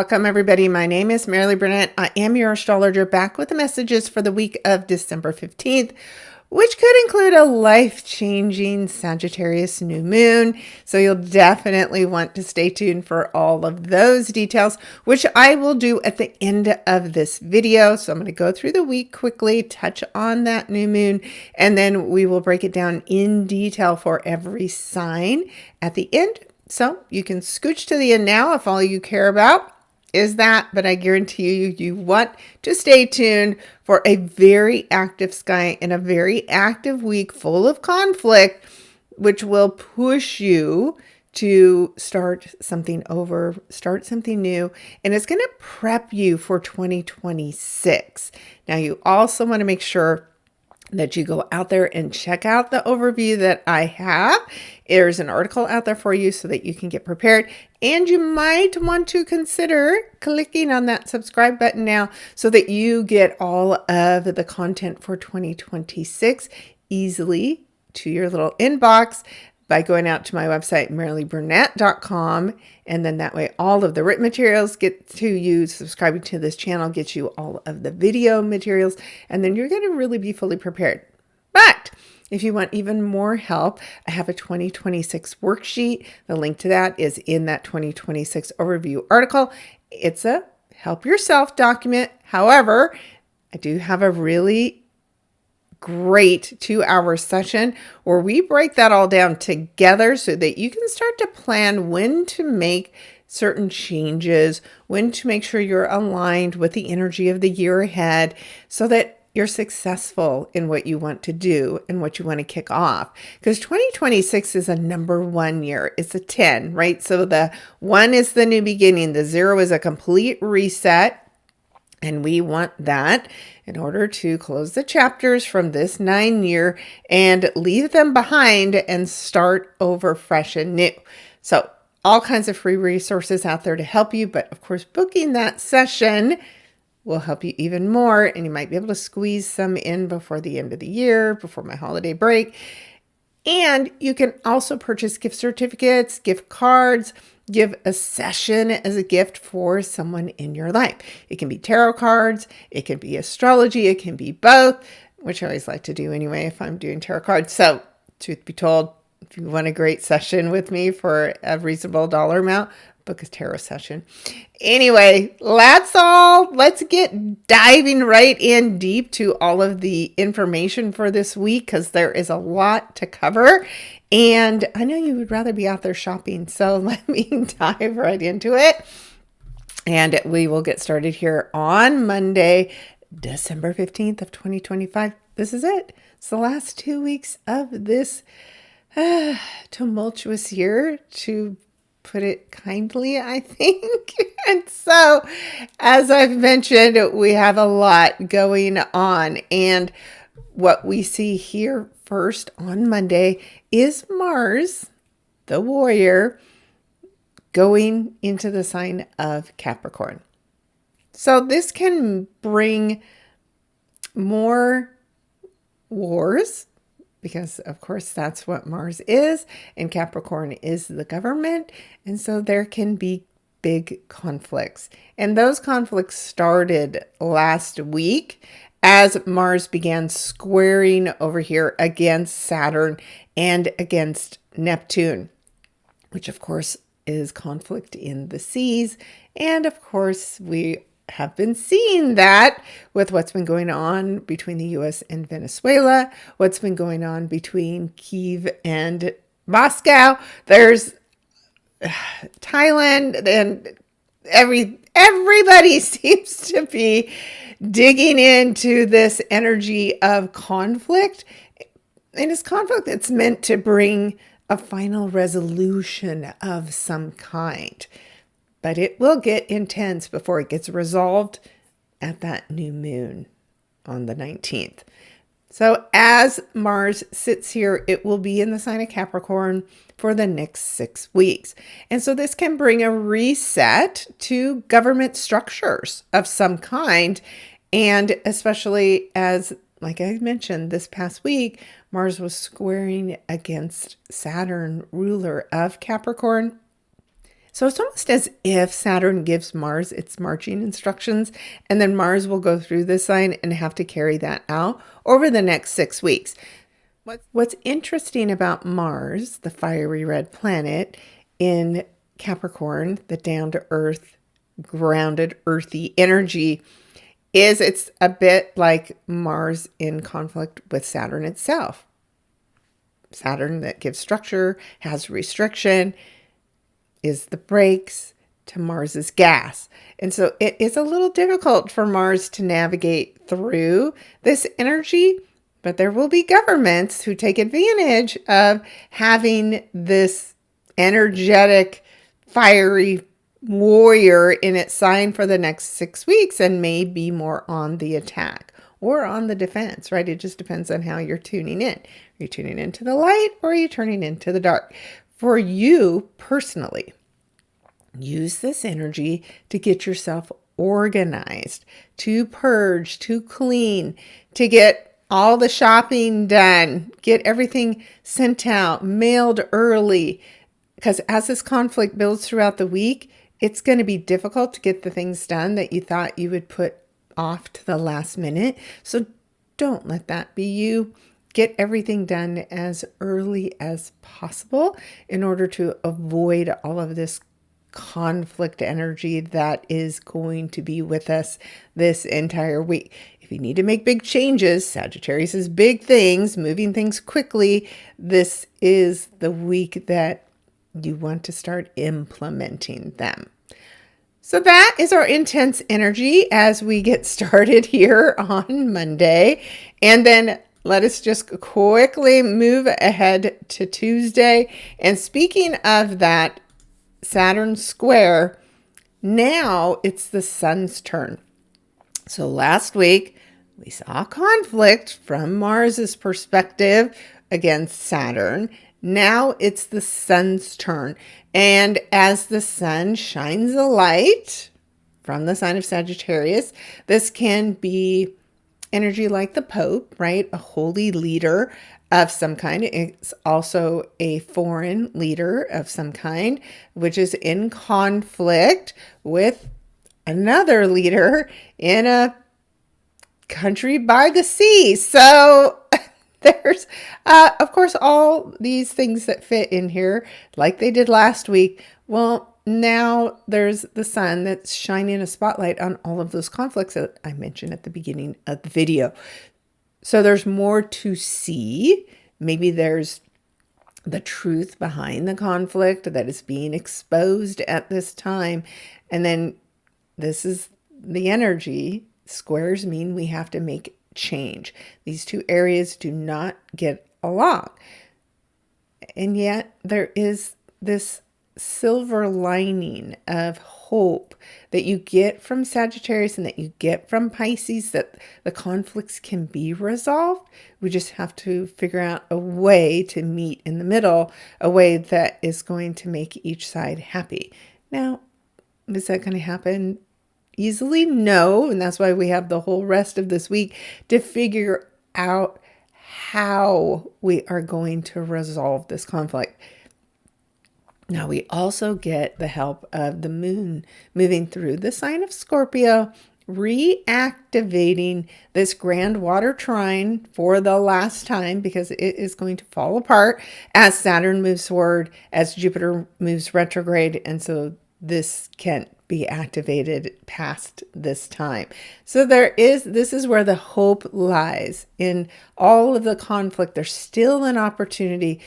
Welcome, everybody. My name is Maralee Burnett. I am your astrologer, back with the messages for the week of December 15th, which could include a life-changing Sagittarius new moon. So you'll definitely want to stay tuned for all of those details, which I will do at the end of this video. So I'm going to go through the week quickly, touch on that new moon, and then we will break it down in detail for every sign at the end. So you can scooch to the end now if all you care about is that, but I guarantee you want to stay tuned for a very active sky and a very active week full of conflict, which will push you to start something over, start something new, and it's going to prep you for 2026. Now, you also want to make sure that you go out there and check out the overview that I have. There's an article out there for you so that you can get prepared. And you might want to consider clicking on that subscribe button now so that you get all of the content for 2026 easily to your little inbox by going out to my website, maraleeburnett.com. And then that way, all of the written materials get to you. Subscribing to this channel gets you all of the video materials. And then you're going to really be fully prepared. But if you want even more help, I have a 2026 worksheet. The link to that is in that 2026 overview article. It's a help yourself document. However, I do have a really great 2-hour session where we break that all down together so that you can start to plan when to make certain changes, when to make sure you're aligned with the energy of the year ahead so that you're successful in what you want to do and what you want to kick off. Because 2026 is a number 1 year. It's a 10, right? So the 1 is the new beginning. The 0 is a complete reset. And we want that in order to close the chapters from this 9 year and leave them behind and start over fresh and new. So all kinds of free resources out there to help you. But of course, booking that session will help you even more. And you might be able to squeeze some in before the end of the year, before my holiday break. And you can also purchase gift certificates, gift cards, give a session as a gift for someone in your life. It can be tarot cards, it can be astrology, it can be both, which I always like to do anyway if I'm doing tarot cards. So, truth be told, if you want a great session with me for a reasonable dollar amount, book a tarot session. Anyway, let's get diving right in deep to all of the information for this week because there is a lot to cover. And I know you would rather be out there shopping, so let me dive right into it. And we will get started here on Monday, December 15th of 2025. This is it. It's the last 2 weeks of this tumultuous year, to put it kindly, I think. And so, as I've mentioned, we have a lot going on. And what we see here first on Monday is Mars, the warrior, going into the sign of Capricorn. So this can bring more wars, because of course that's what Mars is, and Capricorn is the government. And so there can be big conflicts. And those conflicts started last week as Mars began squaring over here against Saturn and against Neptune, which of course is conflict in the seas. And of course, we have been seeing that with what's been going on between the US and Venezuela, what's been going on between Kyiv and Moscow. There's Thailand, and everybody seems to be digging into this energy of conflict. And it's conflict that's meant to bring a final resolution of some kind. But it will get intense before it gets resolved at that new moon on the 19th. So as Mars sits here, it will be in the sign of Capricorn for the next 6 weeks. And so this can bring a reset to government structures of some kind. And especially as, like I mentioned, this past week, Mars was squaring against Saturn, ruler of Capricorn. So it's almost as if Saturn gives Mars its marching instructions, and then Mars will go through this sign and have to carry that out over the next 6 weeks. What's interesting about Mars, the fiery red planet in Capricorn, the down to earth, grounded, earthy energy, is it's a bit like Mars in conflict with Saturn itself. Saturn that gives structure, has restriction, is the brakes to Mars's gas. And so it is a little difficult for Mars to navigate through this energy, but there will be governments who take advantage of having this energetic, fiery warrior in its sign for the next 6 weeks and may be more on the attack or on the defense, right? It just depends on how you're tuning in. Are you tuning into the light or are you turning into the dark? For you personally, use this energy to get yourself organized, to purge, to clean, to get all the shopping done, get everything sent out, mailed early. Because as this conflict builds throughout the week, it's going to be difficult to get the things done that you thought you would put off to the last minute. So don't let that be you. Get everything done as early as possible in order to avoid all of this conflict energy that is going to be with us this entire week. If you need to make big changes, Sagittarius is big things, moving things quickly. This is the week that you want to start implementing them. So that is our intense energy as we get started here on Monday. And then let us just quickly move ahead to Tuesday. And speaking of that Saturn square, now it's the sun's turn. So last week we saw conflict from Mars's perspective against Saturn. Now it's the sun's turn. And as the sun shines a light from the sign of Sagittarius, this can be energy like the Pope, right? A holy leader of some kind. It's also a foreign leader of some kind, which is in conflict with another leader in a country by the sea. So there's, of course, all these things that fit in here like they did last week. Well, now there's the sun that's shining a spotlight on all of those conflicts that I mentioned at the beginning of the video. So there's more to see. Maybe there's the truth behind the conflict that is being exposed at this time. And then this is the energy. Squares mean we have to make change. These two areas do not get along. And yet there is this silver lining of hope that you get from Sagittarius and that you get from Pisces, that the conflicts can be resolved. We just have to figure out a way to meet in the middle, a way that is going to make each side happy. Now, is that going to happen easily? No. And that's why we have the whole rest of this week to figure out how we are going to resolve this conflict. Now, we also get the help of the moon moving through the sign of Scorpio, reactivating this grand water trine for the last time because it is going to fall apart as Saturn moves forward, as Jupiter moves retrograde. And so this can't be activated past this time. So this is where the hope lies in all of the conflict. There's still an opportunity.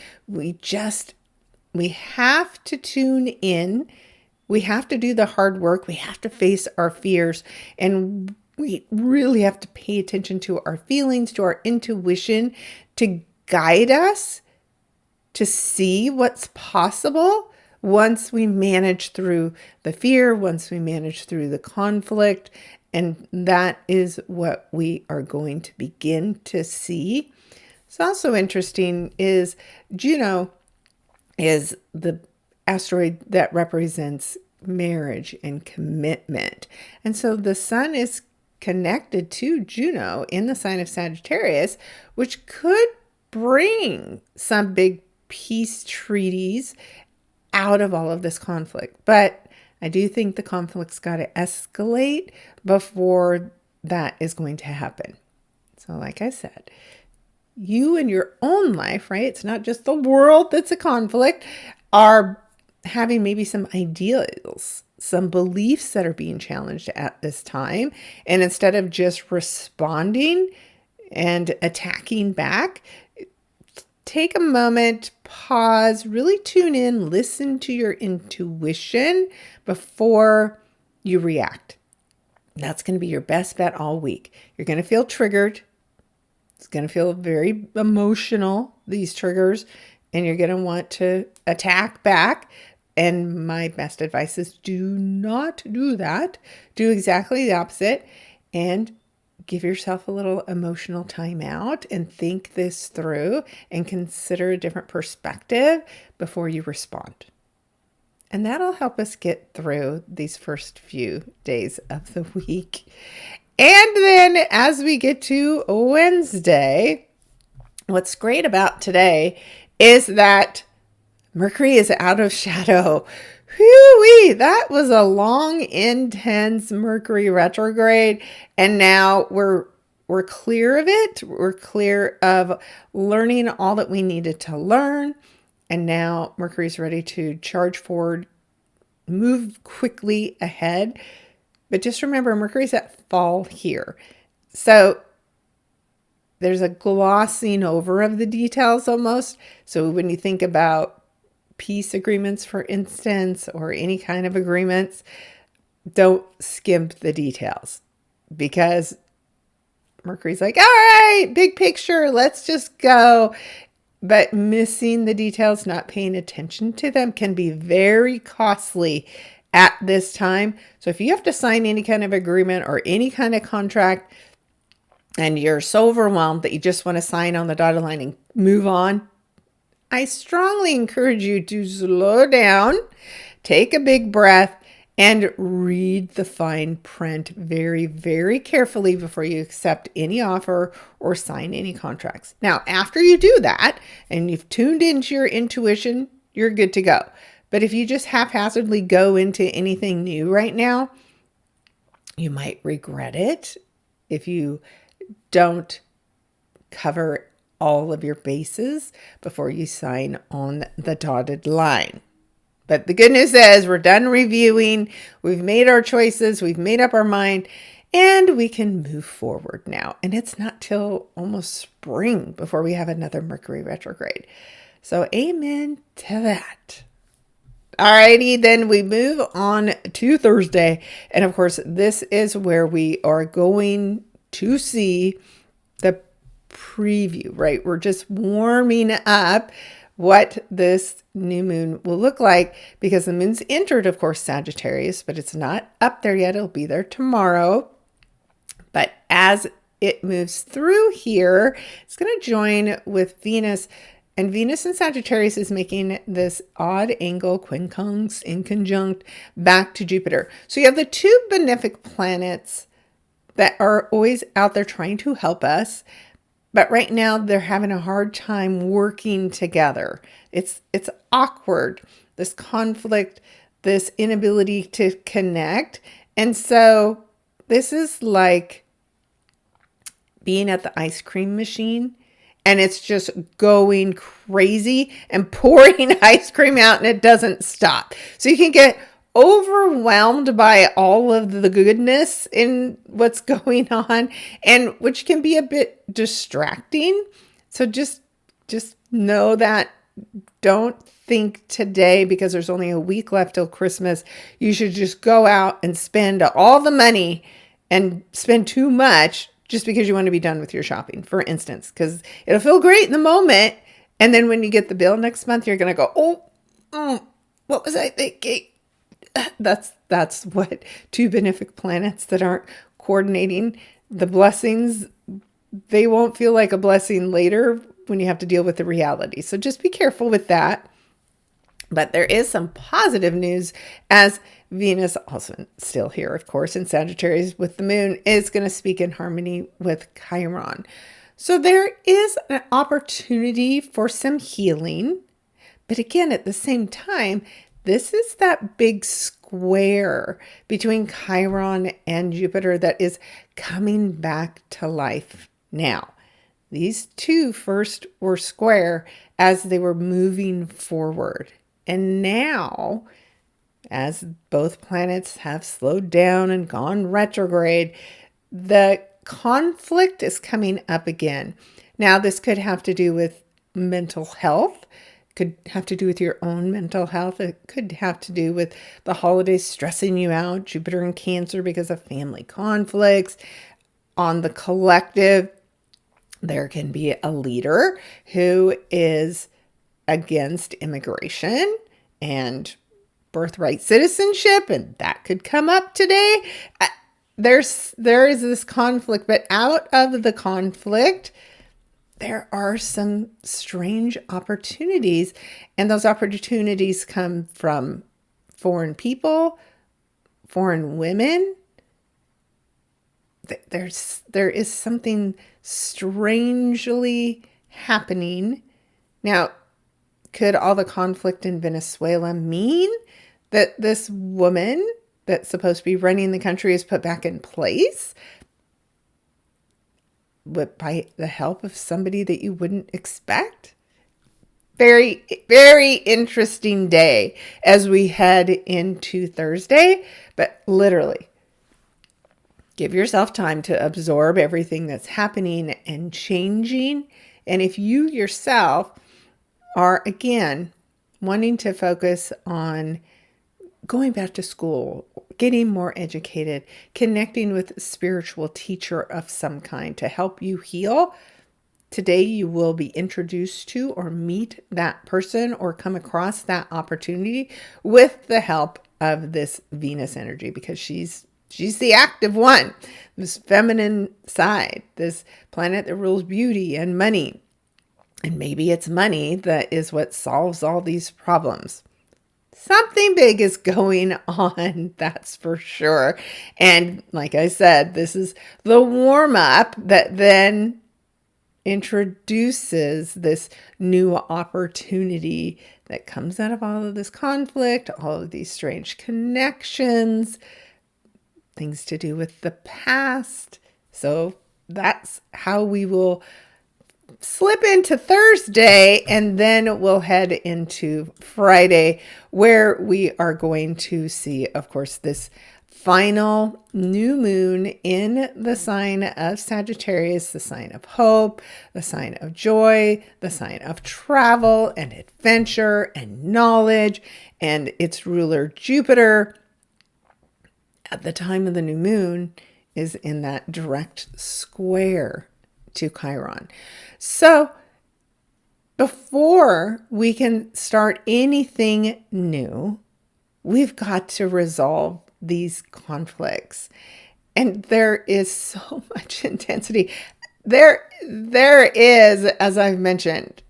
We have to tune in. We have to do the hard work. We have to face our fears. And we really have to pay attention to our feelings, to our intuition, to guide us to see what's possible once we manage through the fear, once we manage through the conflict. And that is what we are going to begin to see. It's also interesting is Juno is the asteroid that represents marriage and commitment. And so the sun is connected to Juno in the sign of Sagittarius, which could bring some big peace treaties out of all of this conflict. But I do think the conflict's got to escalate before that is going to happen. So like I said, you in your own life, right? It's not just the world that's a conflict, are having maybe some ideals, some beliefs that are being challenged at this time. And instead of just responding and attacking back, take a moment, pause, really tune in, listen to your intuition before you react. That's going to be your best bet all week. You're going to feel triggered. It's going to feel very emotional, these triggers, and you're going to want to attack back. And my best advice is do not do that. Do exactly the opposite and give yourself a little emotional time out and think this through and consider a different perspective before you respond. And that'll help us get through these first few days of the week. And then as we get to Wednesday, what's great about today is that Mercury is out of shadow. Whoo-wee, that was a long, intense Mercury retrograde. And now we're clear of it. We're clear of learning all that we needed to learn. And now Mercury's ready to charge forward, move quickly ahead. But just remember, Mercury's at fall here. So there's a glossing over of the details almost. So when you think about peace agreements, for instance, or any kind of agreements, don't skimp the details because Mercury's like, all right, big picture, let's just go. But missing the details, not paying attention to them can be very costly at this time. So if you have to sign any kind of agreement or any kind of contract and you're so overwhelmed that you just want to sign on the dotted line and move on, I strongly encourage you to slow down, take a big breath, and read the fine print very, very carefully before you accept any offer or sign any contracts. Now, after you do that and you've tuned into your intuition, you're good to go. But if you just haphazardly go into anything new right now, you might regret it if you don't cover all of your bases before you sign on the dotted line. But the good news is we're done reviewing. We've made our choices. We've made up our mind and we can move forward now. And it's not till almost spring before we have another Mercury retrograde. So amen to that. Alrighty, then we move on to Thursday. And of course, this is where we are going to see the preview, right? We're just warming up what this new moon will look like because the moon's entered, of course, Sagittarius, but it's not up there yet. It'll be there tomorrow. But as it moves through here, it's going to join with Venus. And Venus in Sagittarius is making this odd angle, quincunx, in conjunct, back to Jupiter. So you have the two benefic planets that are always out there trying to help us. But right now they're having a hard time working together. It's awkward, this conflict, this inability to connect. And so this is like being at the ice cream machine and it's just going crazy and pouring ice cream out and it doesn't stop. So you can get overwhelmed by all of the goodness in what's going on, and which can be a bit distracting. So just know that. Don't think today, because there's only a week left till Christmas, you should just go out and spend all the money and spend too much just because you want to be done with your shopping, for instance, because it'll feel great in the moment. And then when you get the bill next month, you're going to go, what was I thinking? That's what two benefic planets that aren't coordinating the blessings, they won't feel like a blessing later when you have to deal with the reality. So just be careful with that. But there is some positive news as Venus, also still here, of course, in Sagittarius with the moon, is going to speak in harmony with Chiron. So there is an opportunity for some healing, But again, at the same time, this is that big square between Chiron and Jupiter that is coming back to life now. These two first were square as they were moving forward. And now, as both planets have slowed down and gone retrograde, the conflict is coming up again. Now, this could have to do with mental health, could have to do with your own mental health. It could have to do with the holidays stressing you out, Jupiter in Cancer because of family conflicts. On the collective, there can be a leader who is against immigration and birthright citizenship, and that could come up today. There is this conflict, but out of the conflict, there are some strange opportunities, and those opportunities come from foreign people, foreign women. There is something strangely happening. Now, could all the conflict in Venezuela mean that this woman that's supposed to be running the country is put back in place? But by the help of somebody that you wouldn't expect? Very, very interesting day as we head into Thursday. But literally, give yourself time to absorb everything that's happening and changing. And if you yourself are, again, wanting to focus on going back to school, getting more educated, connecting with a spiritual teacher of some kind to help you heal, today you will be introduced to or meet that person or come across that opportunity with the help of this Venus energy, because she's the active one, this feminine side, this planet that rules beauty and money. And maybe it's money that is what solves all these problems. Something big is going on, that's for sure. And like I said, this is the warm-up that then introduces this new opportunity that comes out of all of this conflict, all of these strange connections, things to do with the past. So that's how we will slip into Thursday, and then we'll head into Friday, where we are going to see, of course, this final new moon in the sign of Sagittarius, the sign of hope, the sign of joy, the sign of travel and adventure and knowledge, and its ruler Jupiter at the time of the new moon is in that direct square to Chiron. So before we can start anything new, we've got to resolve these conflicts. And there is so much intensity. There is, as I've mentioned,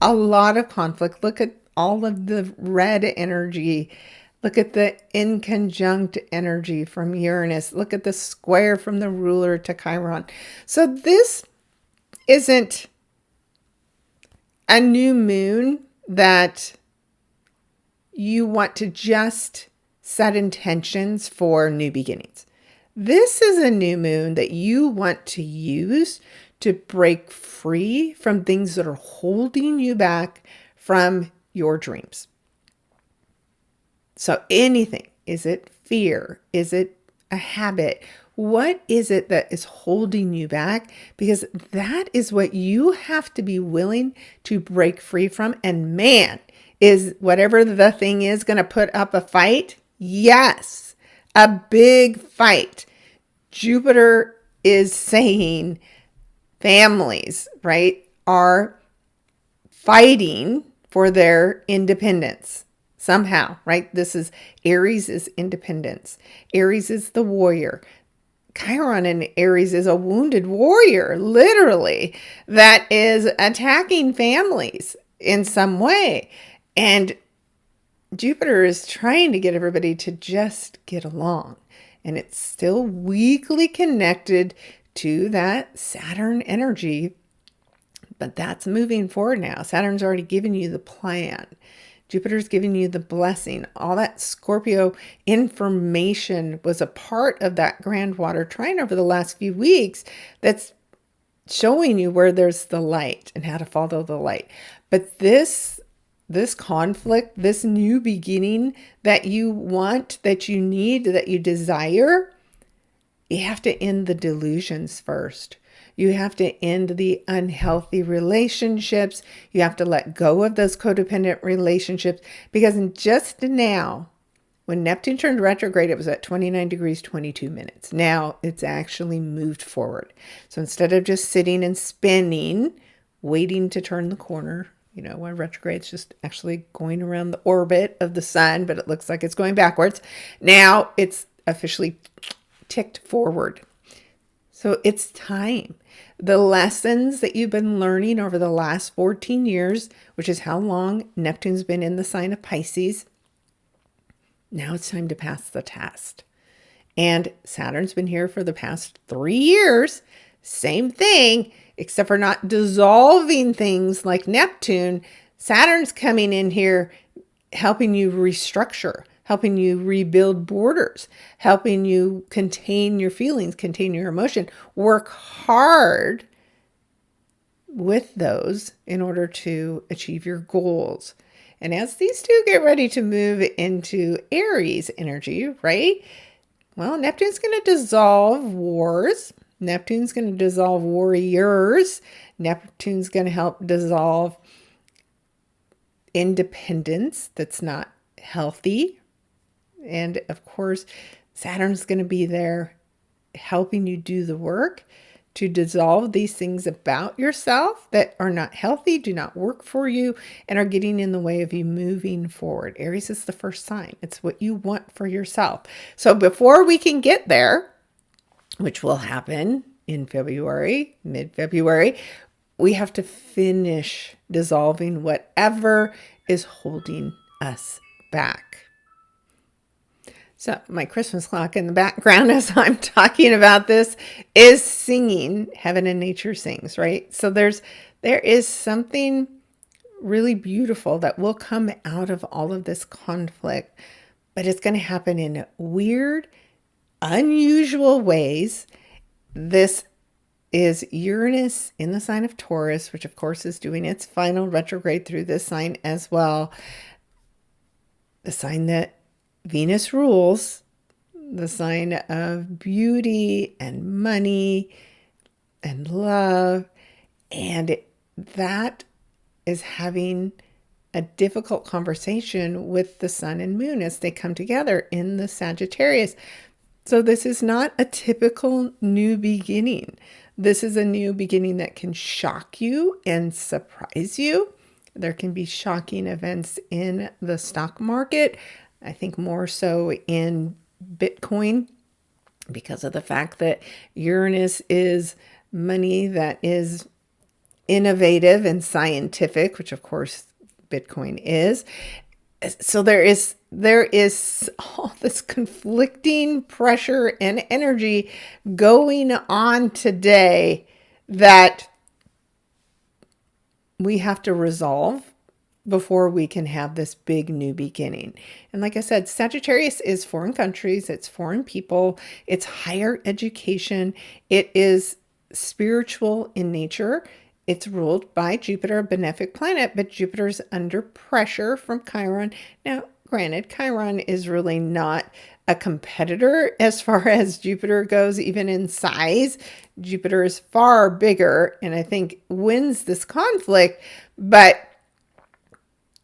a lot of conflict. Look at all of the red energy. Look at the inconjunct energy from Uranus. Look at the square from the ruler to Chiron. So this isn't a new moon that you want to just set intentions for new beginnings. This is a new moon that you want to use to break free from things that are holding you back from your dreams. So anything, is it fear? Is it a habit? What is it that is holding you back? Because that is what you have to be willing to break free from. And man, is whatever the thing is going to put up a fight? Yes, a big fight. Jupiter is saying families, right, are fighting for their independence somehow, right? This is Aries is independence. Aries is the warrior. Chiron in Aries is a wounded warrior, literally, that is attacking families in some way. And Jupiter is trying to get everybody to just get along. And it's still weakly connected to that Saturn energy But that's moving forward now. Saturn's already given you the plan. Jupiter's giving you the blessing. All that Scorpio information was a part of that grand water trine over the last few weeks that's showing you where there's the light and how to follow the light. But this conflict, this new beginning that you want, that you need, that you desire, you have to end the delusions first. You have to end the unhealthy relationships. You have to let go of those codependent relationships, because in just now, when Neptune turned retrograde, it was at 29 degrees, 22 minutes. Now it's actually moved forward. So instead of just sitting and spinning, waiting to turn the corner, when retrograde's just actually going around the orbit of the sun, but it looks like it's going backwards. Now it's officially ticked forward. So it's time. The lessons that you've been learning over the last 14 years, which is how long Neptune's been in the sign of Pisces, now it's time to pass the test. And Saturn's been here for the past 3 years. Same thing, except for not dissolving things like Neptune. Saturn's coming in here helping you restructure, helping you rebuild borders, helping you contain your feelings, contain your emotion, work hard with those in order to achieve your goals. And as these two get ready to move into Aries energy, right? Well, Neptune's going to dissolve wars. Neptune's going to dissolve warriors. Neptune's going to help dissolve independence that's not healthy. And of course, Saturn's going to be there helping you do the work to dissolve these things about yourself that are not healthy, do not work for you, and are getting in the way of you moving forward. Aries is the first sign. It's what you want for yourself. So before we can get there, which will happen in February, mid-February, we have to finish dissolving whatever is holding us back. So my Christmas clock in the background as I'm talking about this is singing Heaven and Nature Sings, right? So there is something really beautiful that will come out of all of this conflict, but it's going to happen in weird, unusual ways. This is Uranus in the sign of Taurus, which of course is doing its final retrograde through this sign as well. The sign that Venus rules, the sign of beauty and money and love. And that is having a difficult conversation with the sun and moon as they come together in the Sagittarius. So this is not a typical new beginning. This is a new beginning that can shock you and surprise you. There can be shocking events in the stock market. I think more so in Bitcoin, because of the fact that Uranus is money that is innovative and scientific, which of course Bitcoin is. So there is all this conflicting pressure and energy going on today that we have to resolve before we can have this big new beginning. And like I said, Sagittarius is foreign countries, it's foreign people, it's higher education, it is spiritual in nature. It's ruled by Jupiter, a benefic planet, but Jupiter's under pressure from Chiron. Now, granted, Chiron is really not a competitor as far as Jupiter goes, even in size. Jupiter is far bigger and I think wins this conflict, but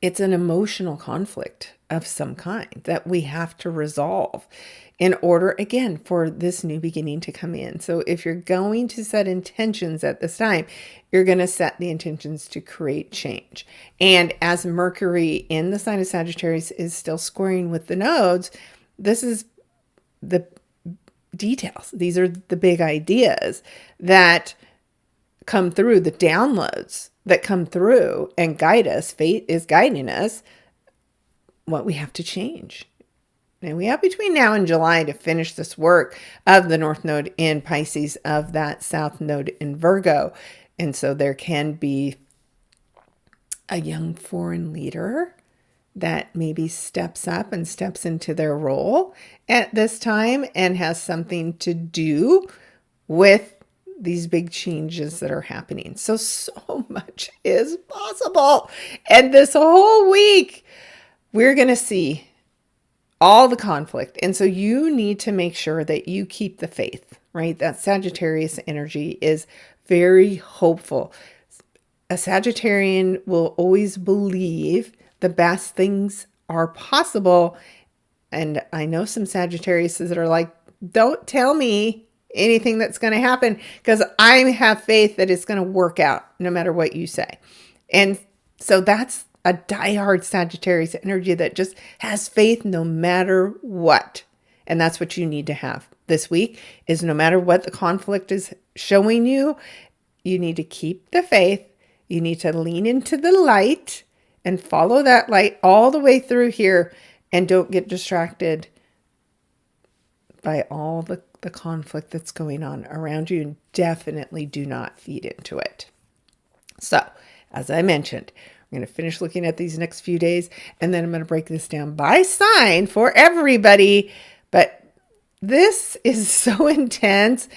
it's an emotional conflict of some kind that we have to resolve in order, again, for this new beginning to come in. So if you're going to set intentions at this time, you're going to set the intentions to create change. And as Mercury in the sign of Sagittarius is still squaring with the nodes, this is the details. These are the big ideas that come through, the downloads that come through and guide us. Fate is guiding us what we have to change. And we have between now and July to finish this work of the North Node in Pisces, of that South Node in Virgo. And so there can be a young foreign leader that maybe steps up and steps into their role at this time and has something to do with these big changes that are happening. So much is possible. And this whole week, we're going to see all the conflict. And so you need to make sure that you keep the faith, right? That Sagittarius energy is very hopeful. A Sagittarian will always believe the best things are possible. And I know some Sagittarius that are like, don't tell me anything that's going to happen because I have faith that it's going to work out no matter what you say. And so that's a diehard Sagittarius energy that just has faith no matter what. And that's what you need to have this week is no matter what the conflict is showing you, you need to keep the faith. You need to lean into the light and follow that light all the way through here and don't get distracted by all the conflict that's going on around you, and definitely do not feed into it. So, as I mentioned, I'm going to finish looking at these next few days, and then I'm going to break this down by sign for everybody. But this is so intense.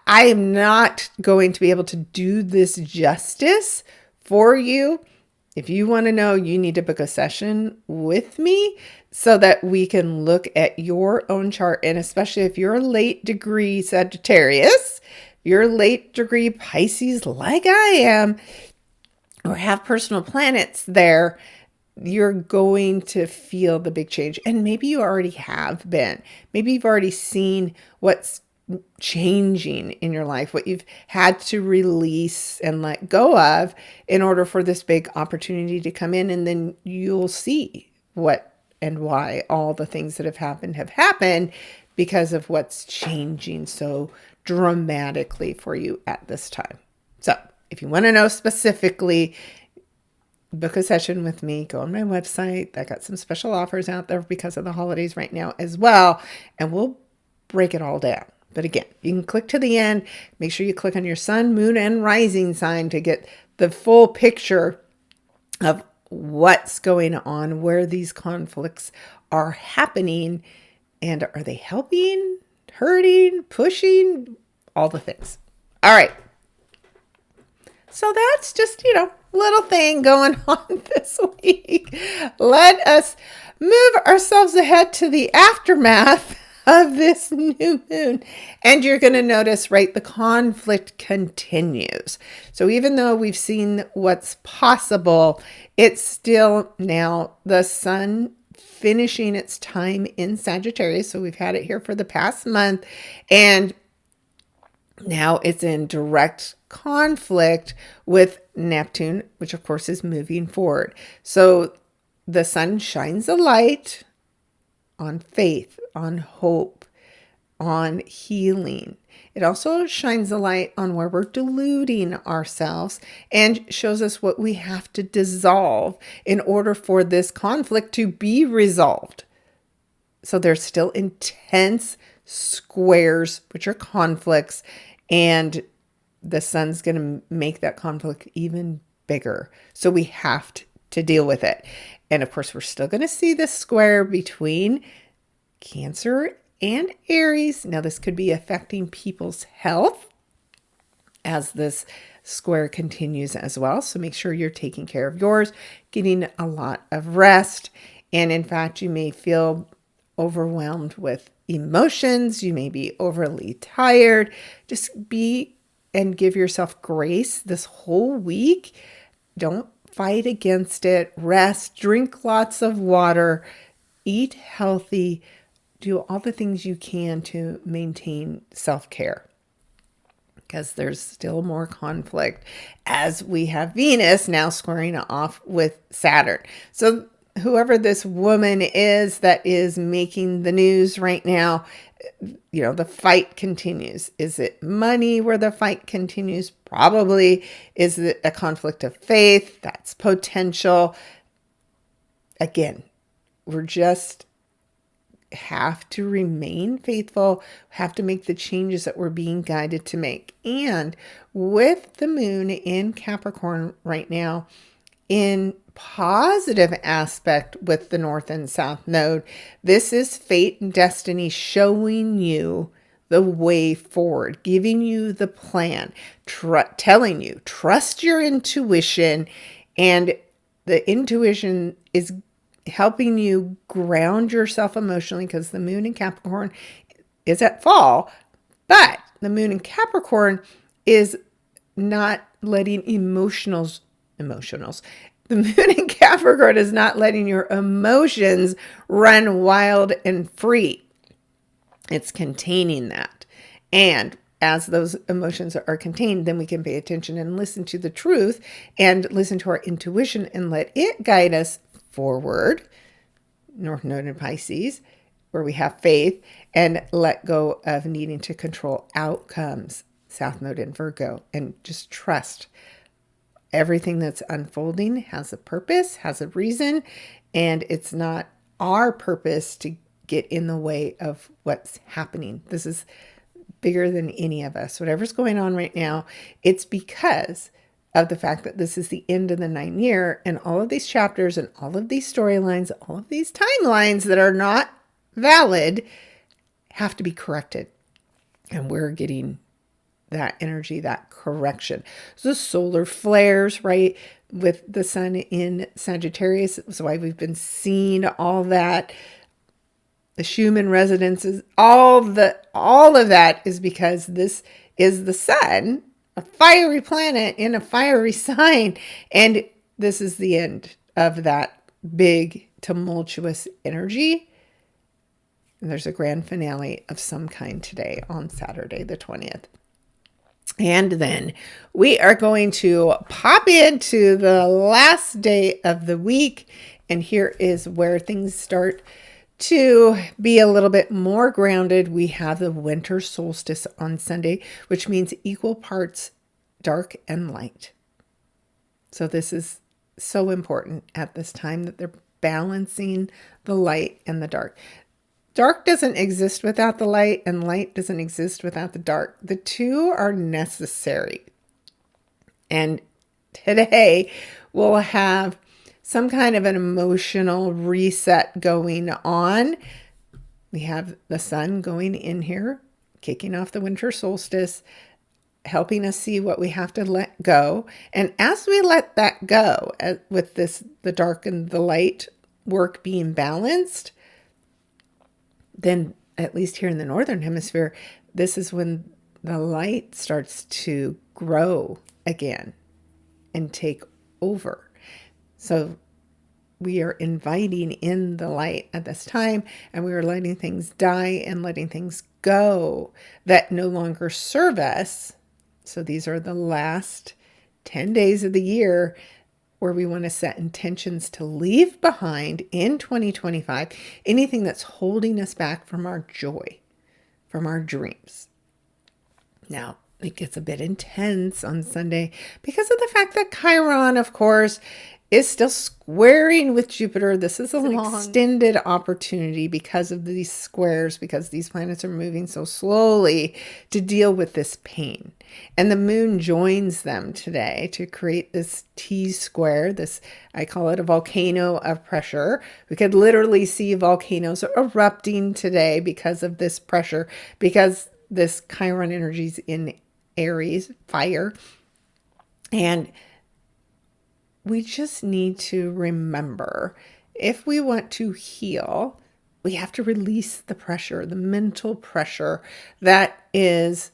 I am not going to be able to do this justice for you. If you want to know, you need to book a session with me so that we can look at your own chart. And especially if you're a late degree Sagittarius, you're late degree Pisces like I am, or have personal planets there, you're going to feel the big change. And maybe you already have been. Maybe you've already seen what's changing in your life, what you've had to release and let go of in order for this big opportunity to come in. And then you'll see what and why all the things that have happened because of what's changing so dramatically for you at this time. So if you want to know specifically, book a session with me, go on my website. I got some special offers out there because of the holidays right now as well. And we'll break it all down. But again, you can click to the end. Make sure you click on your sun, moon, and rising sign to get the full picture of what's going on, where these conflicts are happening, and are they helping, hurting, pushing, all the things. All right. So that's just, little thing going on this week. Let us move ourselves ahead to the aftermath of this new moon. And you're going to notice, right, the conflict continues. So even though we've seen what's possible, it's still now the sun finishing its time in Sagittarius. So we've had it here for the past month. And now it's in direct conflict with Neptune, which of course is moving forward. So the sun shines a light on faith, on hope, on healing. It also shines a light on where we're deluding ourselves and shows us what we have to dissolve in order for this conflict to be resolved. So there's still intense squares, which are conflicts, and the sun's going to make that conflict even bigger. So we have to deal with it. And of course, we're still going to see the square between Cancer and Aries. Now, this could be affecting people's health as this square continues as well. So make sure you're taking care of yours, getting a lot of rest. And in fact, you may feel overwhelmed with emotions. You may be overly tired. Just be and give yourself grace this whole week. Don't fight against it. Rest, drink lots of water, eat healthy, do all the things you can to maintain self-care, because there's still more conflict as we have Venus now squaring off with Saturn. So whoever this woman is that is making the news right now, the fight continues. Is it money where the fight continues? Probably. Is it a conflict of faith? That's potential. Again, we're just have to remain faithful, have to make the changes that we're being guided to make. And with the moon in Capricorn right now, in positive aspect with the North and South node, this is fate and destiny showing you the way forward, giving you the plan, telling you, trust your intuition. And the intuition is helping you ground yourself emotionally, because the moon in Capricorn is at fall, but the moon in Capricorn is not letting emotionals. The moon in Capricorn is not letting your emotions run wild and free. It's containing that. And as those emotions are contained, then we can pay attention and listen to the truth and listen to our intuition and let it guide us forward. North Node in Pisces, where we have faith, and let go of needing to control outcomes. South Node in Virgo, and just trust everything that's unfolding has a purpose, has a reason, and it's not our purpose to get in the way of what's happening. This is bigger than any of us. Whatever's going on right now, it's because of the fact that this is the end of the 9th year, and all of these chapters and all of these storylines, all of these timelines that are not valid have to be corrected. And we're getting that energy, that correction. So the solar flares, right, with the sun in Sagittarius. That's why we've been seeing all that. The Schumann resonances, all of that is because this is the sun, a fiery planet in a fiery sign. And this is the end of that big tumultuous energy. And there's a grand finale of some kind today on Saturday, the 20th. And then we are going to pop into the last day of the week. And here is where things start to be a little bit more grounded. We have the winter solstice on Sunday, which means equal parts dark and light. So this is so important at this time, that they're balancing the light and the dark. Dark doesn't exist without the light, and light doesn't exist without the dark. The two are necessary. And today we'll have some kind of an emotional reset going on. We have the sun going in here, kicking off the winter solstice, helping us see what we have to let go. And as we let that go, with the dark and the light work being balanced, then at least here in the Northern Hemisphere, this is when the light starts to grow again and take over. So we are inviting in the light at this time, and we are letting things die and letting things go that no longer serve us. So these are the last 10 days of the year where we want to set intentions to leave behind in 2025 anything that's holding us back from our joy, from our dreams. Now, it gets a bit intense on Sunday because of the fact that Chiron, of course, is still squaring with Jupiter. This is an extended opportunity because of these squares, because these planets are moving so slowly to deal with this pain. And the moon joins them today to create this T-square, this, I call it a volcano of pressure. We could literally see volcanoes erupting today because of this pressure, because this Chiron energy is in Aries, fire. And we just need to remember, if we want to heal, we have to release the pressure, the mental pressure that is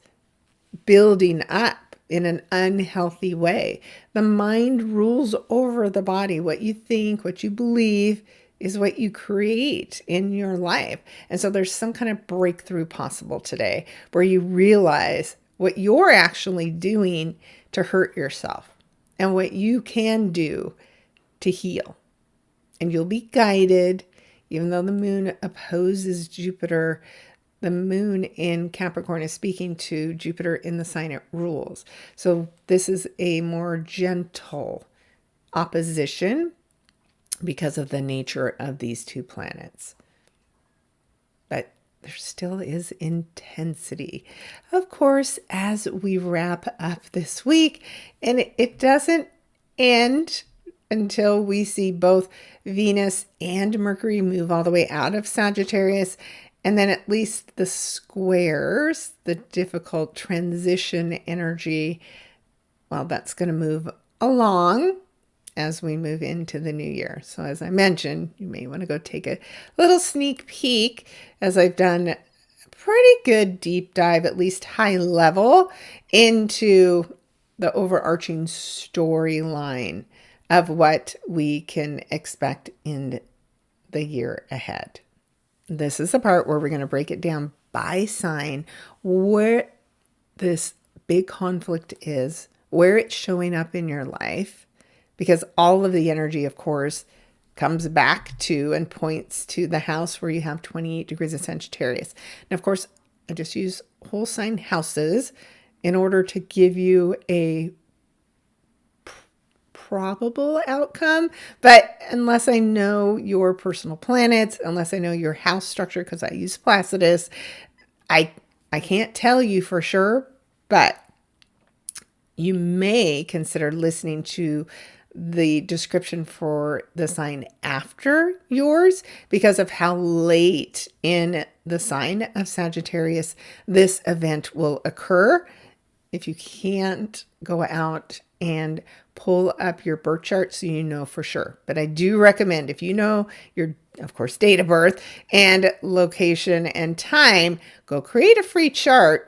building up in an unhealthy way. The mind rules over the body. What you think, what you believe is what you create in your life. And so there's some kind of breakthrough possible today where you realize what you're actually doing to hurt yourself and what you can do to heal. And you'll be guided, even though the moon opposes Jupiter. The moon in Capricorn is speaking to Jupiter in the sign it rules. So this is a more gentle opposition because of the nature of these two planets. there still is intensity. Of course, as we wrap up this week, and it doesn't end until we see both Venus and Mercury move all the way out of Sagittarius. And then at least the squares, the difficult transition energy, well, that's going to move along as we move into the new year. So as I mentioned, you may want to go take a little sneak peek, as I've done a pretty good deep dive, at least high level, into the overarching storyline of what we can expect in the year ahead. This is the part where we're going to break it down by sign, where this big conflict is, where it's showing up in your life, because all of the energy, of course, comes back to and points to the house where you have 28 degrees of Sagittarius. And of course, I just use whole sign houses in order to give you a probable outcome. But unless I know your personal planets, unless I know your house structure, because I use Placidus, I can't tell you for sure, but you may consider listening to the description for the sign after yours, because of how late in the sign of Sagittarius this event will occur. If you can't, go out and pull up your birth chart so you know for sure. But I do recommend, if you know your, of course, date of birth and location and time, go create a free chart.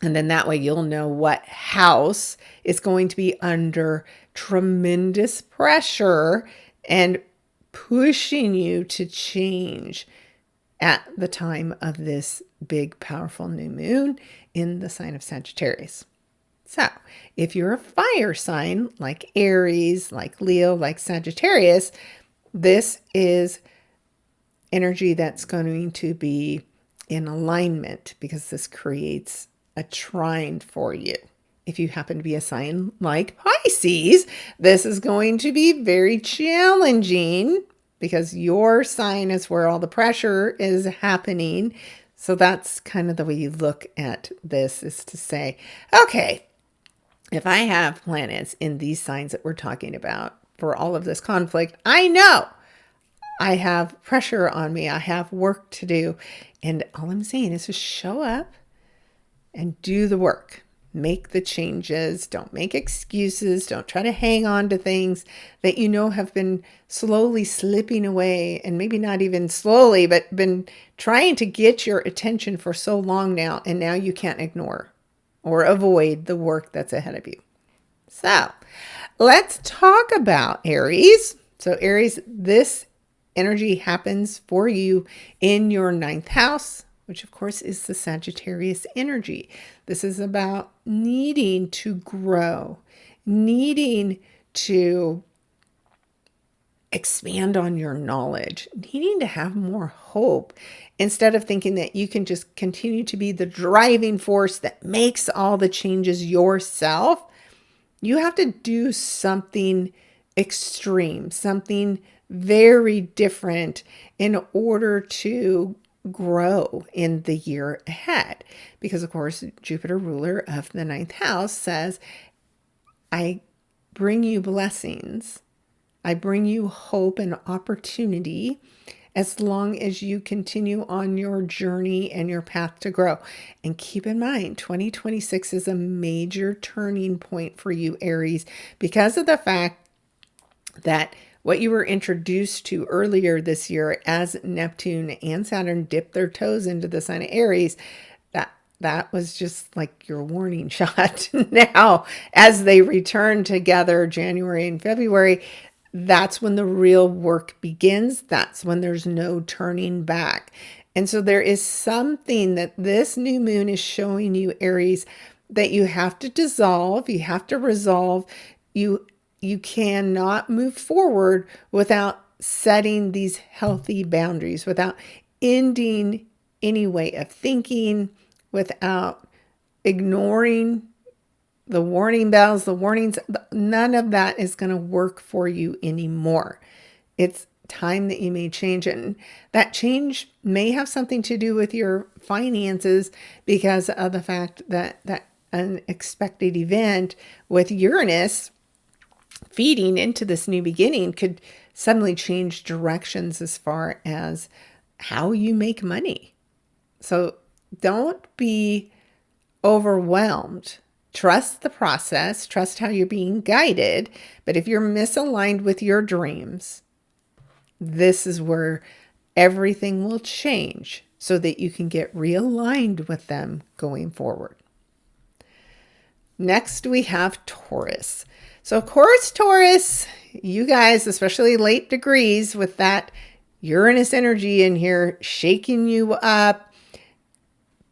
And then that way you'll know what house is going to be under tremendous pressure and pushing you to change at the time of this big, powerful new moon in the sign of Sagittarius. So if you're a fire sign like Aries, like Leo, like Sagittarius, this is energy that's going to be in alignment, because this creates a trine for you. If you happen to be a sign like Pisces, this is going to be very challenging, because your sign is where all the pressure is happening. So that's kind of the way you look at this, is to say, okay, if I have planets in these signs that we're talking about for all of this conflict, I know I have pressure on me. I have work to do. And all I'm saying is just show up and do the work. Make the changes. Don't make excuses. Don't try to hang on to things that you know have been slowly slipping away, and maybe not even slowly, but been trying to get your attention for so long now, and now you can't ignore or avoid the work that's ahead of you. So let's talk about Aries. So Aries, this energy happens for you in your 9th house, which of course is the Sagittarius energy. This is about needing to grow, needing to expand on your knowledge, needing to have more hope, instead of thinking that you can just continue to be the driving force that makes all the changes yourself. You have to do something extreme, something very different in order to grow in the year ahead. Because of course, Jupiter, ruler of the 9th house, says, I bring you blessings. I bring you hope and opportunity as long as you continue on your journey and your path to grow. And keep in mind, 2026 is a major turning point for you, Aries, because of the fact that what you were introduced to earlier this year as Neptune and Saturn dipped their toes into the sign of Aries, that was just like your warning shot. Now, as they return together January and February, that's when the real work begins. That's when there's no turning back. And so there is something that this new moon is showing you, Aries, that you have to dissolve, you have to resolve. You cannot move forward without setting these healthy boundaries, without ending any way of thinking, without ignoring the warning bells, the warnings. None of that is going to work for you anymore. It's time that you may change. And that change may have something to do with your finances because of the fact that that unexpected event with Uranus feeding into this new beginning could suddenly change directions as far as how you make money. So don't be overwhelmed. Trust the process, trust how you're being guided. But if you're misaligned with your dreams, this is where everything will change so that you can get realigned with them going forward. Next, we have Taurus. So, of course, Taurus, you guys, especially late degrees with that Uranus energy in here, shaking you up,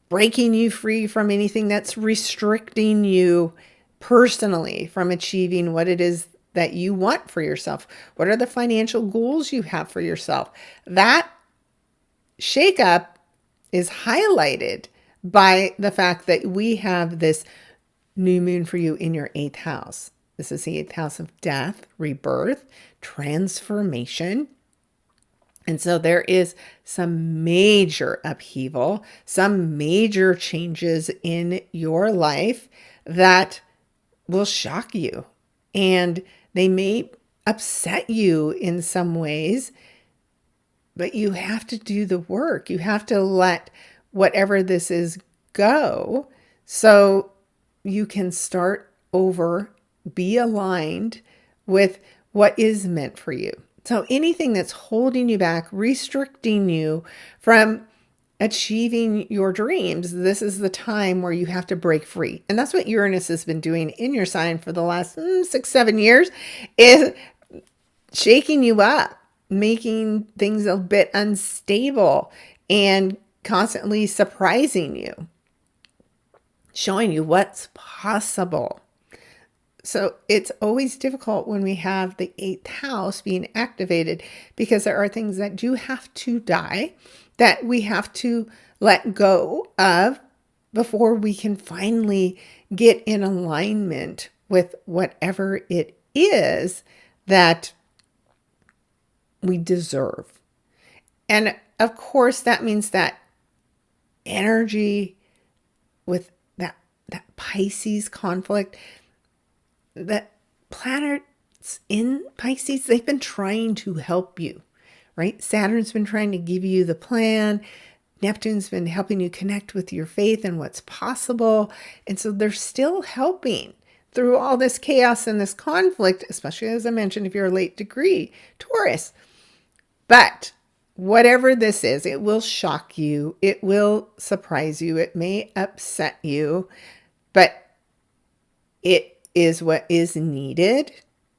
breaking you free from anything that's restricting you personally from achieving what it is that you want for yourself. What are the financial goals you have for yourself? That shakeup is highlighted by the fact that we have this new moon for you in your 8th house. This is the 8th house of death, rebirth, transformation. And so there is some major upheaval, some major changes in your life that will shock you. And they may upset you in some ways, but you have to do the work. You have to let whatever this is go so you can start over, be aligned with what is meant for you. So anything that's holding you back, restricting you from achieving your dreams, this is the time where you have to break free. And that's what Uranus has been doing in your sign for the last 6-7 years, is shaking you up, making things a bit unstable and constantly surprising you, showing you what's possible. So it's always difficult when we have the 8th house being activated because there are things that do have to die, that we have to let go of before we can finally get in alignment with whatever it is that we deserve. And of course, that means that energy with that Pisces conflict, the planets in Pisces, they've been trying to help you, right? Saturn's been trying to give you the plan. Neptune's been helping you connect with your faith and what's possible. And so they're still helping through all this chaos and this conflict, especially as I mentioned, if you're a late degree Taurus. But whatever this is, it will shock you. It will surprise you. It may upset you, but it is what is needed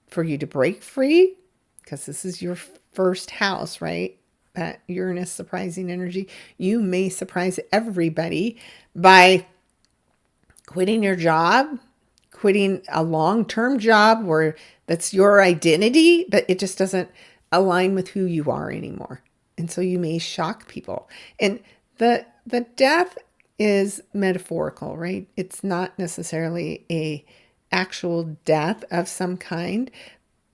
for you to break free, because this is your first house, right? That Uranus surprising energy. You may surprise everybody by quitting your job, quitting a long-term job where that's your identity, but it just doesn't align with who you are anymore. And so you may shock people. And the death is metaphorical, right? It's not necessarily a actual death of some kind,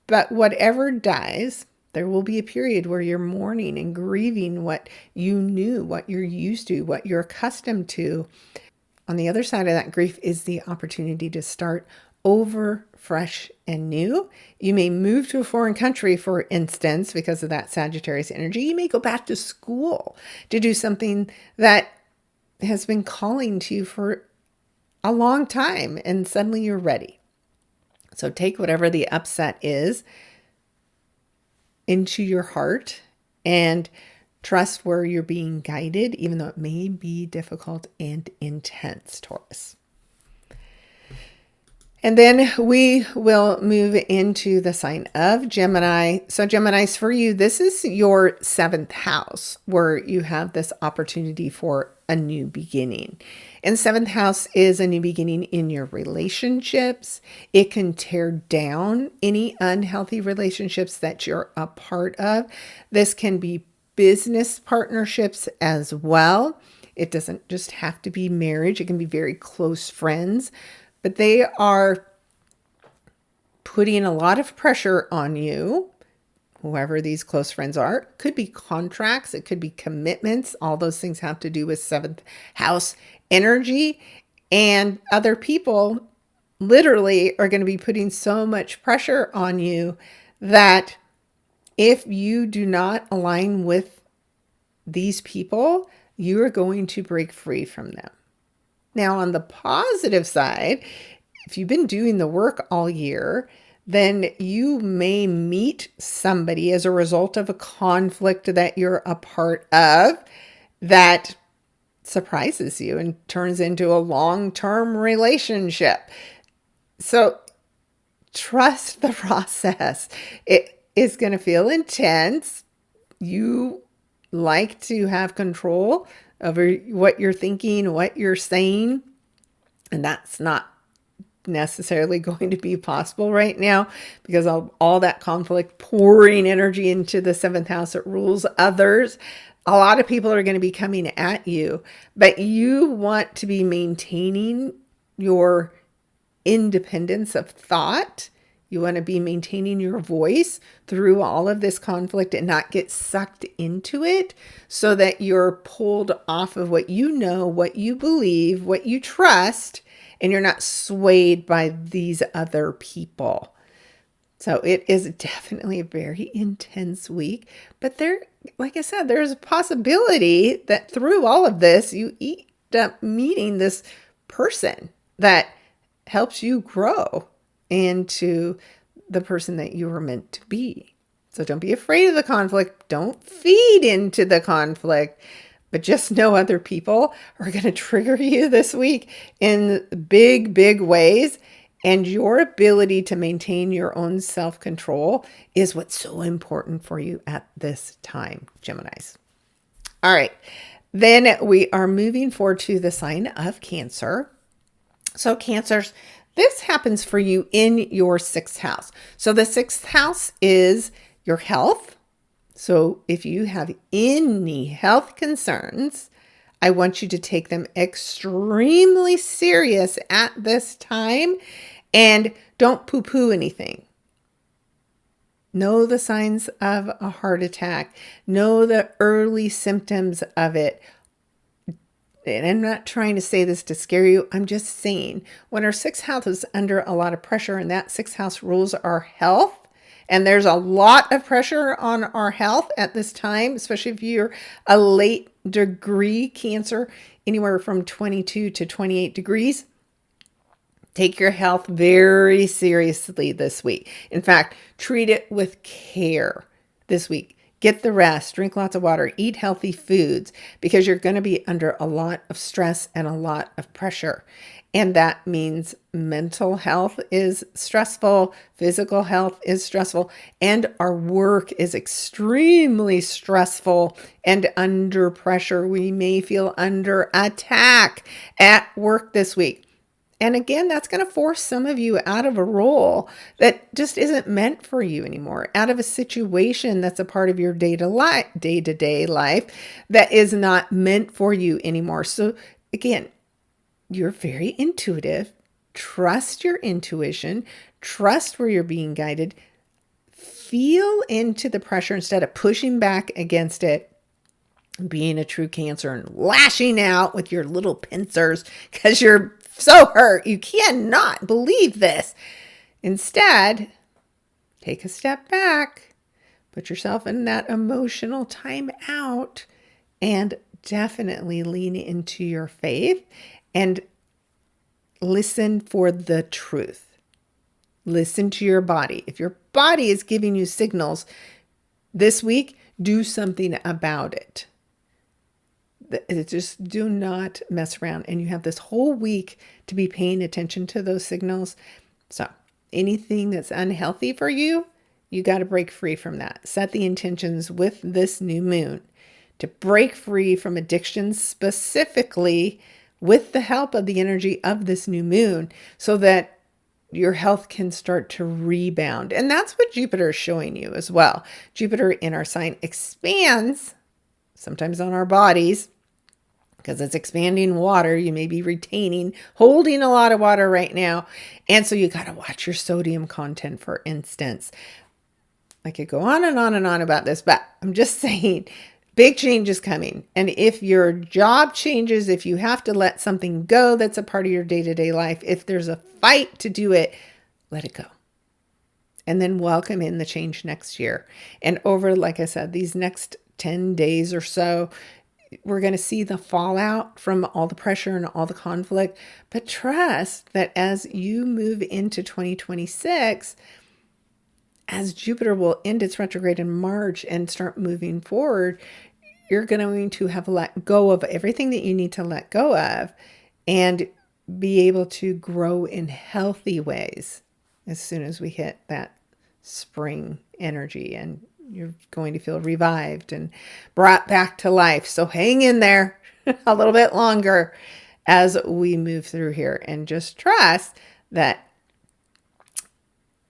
but whatever dies, there will be a period where you're mourning and grieving what you knew, what you're used to, what you're accustomed to. On the other side of that grief is the opportunity to start over, fresh and new. You may move to a foreign country, for instance, because of that Sagittarius energy. You may go back to school to do something that has been calling to you for a long time, and suddenly you're ready. So take whatever the upset is into your heart and trust where you're being guided, even though it may be difficult and intense, Taurus. And then we will move into the sign of Gemini. So Geminis, for you, this is your 7th house where you have this opportunity for a new beginning. And 7th house is a new beginning in your relationships. It can tear down any unhealthy relationships that you're a part of. This can be business partnerships as well. It doesn't just have to be marriage. It can be very close friends. But they are putting a lot of pressure on you, whoever these close friends are. Could be contracts, it could be commitments. All those things have to do with seventh house energy. And other people literally are going to be putting so much pressure on you that if you do not align with these people, you are going to break free from them. Now, on the positive side, if you've been doing the work all year, then you may meet somebody as a result of a conflict that you're a part of that surprises you and turns into a long-term relationship. So trust the process. It is going to feel intense. You like to have control over what you're thinking, what you're saying, and that's not necessarily going to be possible right now because of all that conflict pouring energy into the seventh house that rules others. A lot of people are going to be coming at you, but you want to be maintaining your independence of thought. You want to be maintaining your voice through all of this conflict and not get sucked into it so that you're pulled off of what you know, what you believe, what you trust, and you're not swayed by these other people. So it is definitely a very intense week, but there, like I said, there's a possibility that through all of this, you end up meeting this person that helps you grow into the person that you were meant to be. So don't be afraid of the conflict. Don't feed into the conflict, but just know other people are going to trigger you this week in big, big ways. And your ability to maintain your own self-control is what's so important for you at this time, Geminis. All right. Then we are moving forward to the sign of Cancer. So Cancers, this happens for you in your sixth house. So the sixth house is your health. So if you have any health concerns, I want you to take them extremely serious at this time and don't poo-poo anything. Know the signs of a heart attack. Know the early symptoms of it. And I'm not trying to say this to scare you. I'm just saying when our sixth house is under a lot of pressure and that sixth house rules our health, and there's a lot of pressure on our health at this time, especially if you're a late degree Cancer, anywhere from 22 to 28 degrees. Take your health very seriously this week. In fact, treat it with care this week. Get the rest, drink lots of water, eat healthy foods because you're going to be under a lot of stress and a lot of pressure. And that means mental health is stressful, physical health is stressful, and our work is extremely stressful and under pressure. We may feel under attack at work this week. And again, that's going to force some of you out of a role that just isn't meant for you anymore, out of a situation that's a part of your day-to-day life that is not meant for you anymore. So again, you're very intuitive. Trust your intuition. Trust where you're being guided. Feel into the pressure instead of pushing back against it. Being a true Cancer and lashing out with your little pincers because you're so hurt. You cannot believe this. Instead, take a step back, put yourself in that emotional time out, and definitely lean into your faith and listen for the truth. Listen to your body. If your body is giving you signals this week, do something about it. Just do not mess around. And you have this whole week to be paying attention to those signals. So anything that's unhealthy for you, you got to break free from that. Set the intentions with this new moon to break free from addictions, specifically with the help of the energy of this new moon, so that your health can start to rebound. And that's what Jupiter is showing you as well. Jupiter in our sign expands, sometimes on our bodies, because it's expanding water. You may be holding a lot of water right now. And so you got to watch your sodium content, for instance. I could go on and on and on about this, but I'm just saying big change is coming. And if your job changes, if you have to let something go that's a part of your day-to-day life, if there's a fight to do it, let it go. And then welcome in the change next year. And over, like I said, these next 10 days or so, we're going to see the fallout from all the pressure and all the conflict. But trust that as you move into 2026, as Jupiter will end its retrograde in March and start moving forward, you're going to have let go of everything that you need to let go of and be able to grow in healthy ways as soon as we hit that spring energy, and you're going to feel revived and brought back to life. So hang in there a little bit longer as we move through here, and just trust that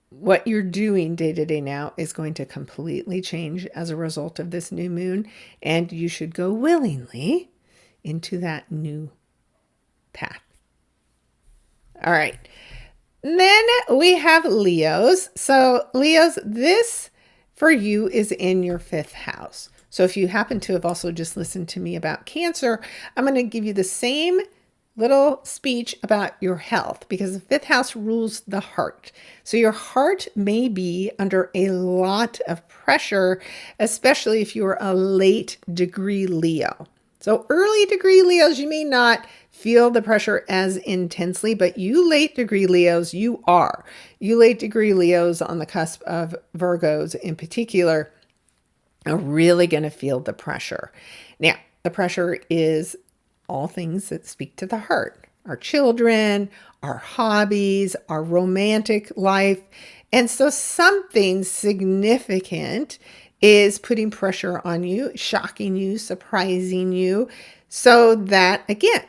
what you're doing day to day now is going to completely change as a result of this new moon, and you should go willingly into that new path. All right. Then we have Leos. So Leos, this for you is in your 5th house. So if you happen to have also just listened to me about Cancer, I'm going to give you the same little speech about your health, because the 5th house rules the heart. So your heart may be under a lot of pressure, especially if you're a late degree Leo. So early degree Leos, you may not feel the pressure as intensely, but you late degree Leos, you are. You late degree Leos on the cusp of Virgos in particular are really going to feel the pressure. Now, the pressure is all things that speak to the heart, our children, our hobbies, our romantic life. And so something significant is putting pressure on you, shocking you, surprising you, so that, again,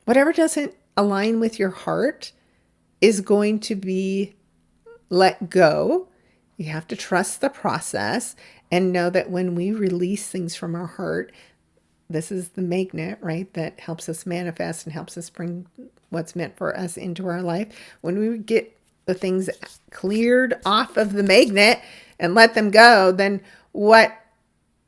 whatever doesn't align with your heart is going to be let go. You have to trust the process and know that when we release things from our heart, this is the magnet, right, that helps us manifest and helps us bring what's meant for us into our life. When we get the things cleared off of the magnet and let them go, then what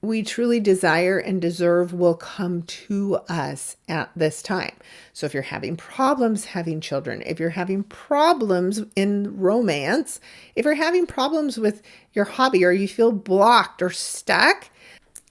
we truly desire and deserve will come to us at this time. So if you're having problems having children, if you're having problems in romance, if you're having problems with your hobby, or you feel blocked or stuck,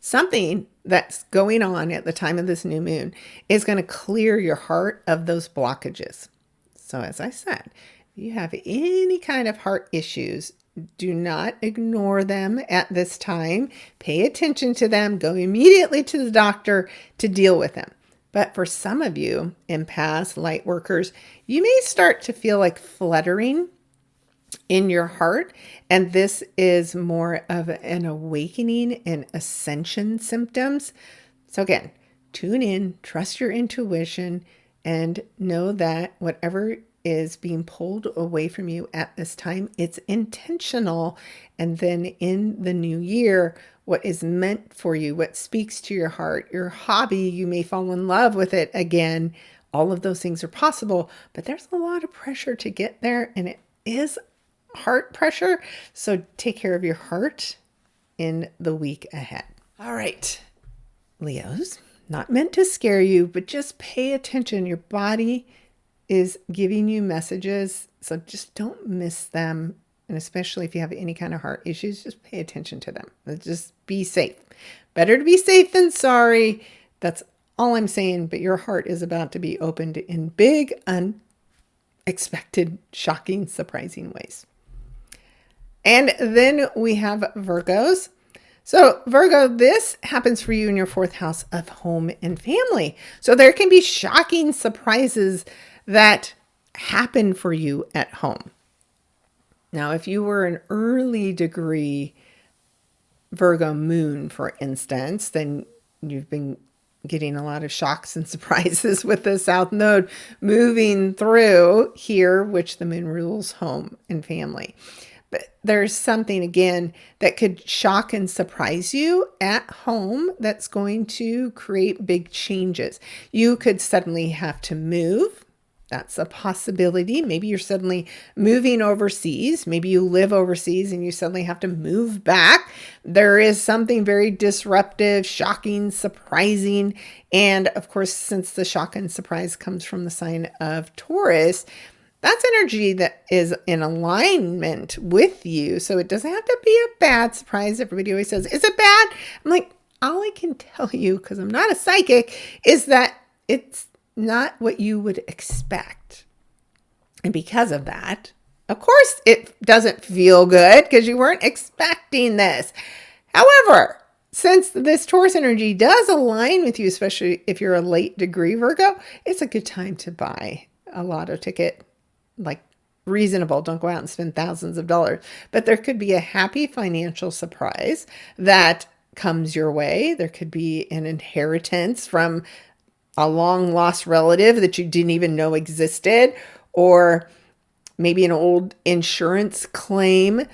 something that's going on at the time of this new moon is going to clear your heart of those blockages. So as I said, if you have any kind of heart issues, do not ignore them at this time. Pay attention to them. Go immediately to the doctor to deal with them. But for some of you, empaths, light workers, you may start to feel like fluttering in your heart. And this is more of an awakening and ascension symptoms. So again, tune in, trust your intuition, and know that whatever is being pulled away from you at this time, it's intentional. And then in the new year, what is meant for you, what speaks to your heart, your hobby, you may fall in love with it again. All of those things are possible, but there's a lot of pressure to get there, and it is heart pressure. So take care of your heart in the week ahead. All right, Leos, not meant to scare you, but just pay attention. Your body is giving you messages, so just don't miss them. And especially if you have any kind of heart issues, just pay attention to them. Just be safe. Better to be safe than sorry. That's all I'm saying. But your heart is about to be opened in big, unexpected, shocking, surprising ways. And then we have Virgos. So Virgo, this happens for you in your 4th house of home and family. So there can be shocking surprises that happen for you at home. Now, if you were an early degree Virgo moon, for instance, then you've been getting a lot of shocks and surprises with the South Node moving through here, which the moon rules home and family. But there's something, again, that could shock and surprise you at home that's going to create big changes. You could suddenly have to move. That's a possibility. Maybe you're suddenly moving overseas. Maybe you live overseas and you suddenly have to move back. There is something very disruptive, shocking, surprising. And of course, since the shock and surprise comes from the sign of Taurus, that's energy that is in alignment with you. So it doesn't have to be a bad surprise. Everybody always says, is it bad? I'm like, all I can tell you, because I'm not a psychic, is that it's not what you would expect. And because of that, of course, it doesn't feel good because you weren't expecting this. However, since this Taurus energy does align with you, especially if you're a late degree Virgo, it's a good time to buy a lotto ticket, like reasonable. Don't go out and spend thousands of dollars. But there could be a happy financial surprise that comes your way. There could be an inheritance from a long lost relative that you didn't even know existed, or maybe an old insurance claim,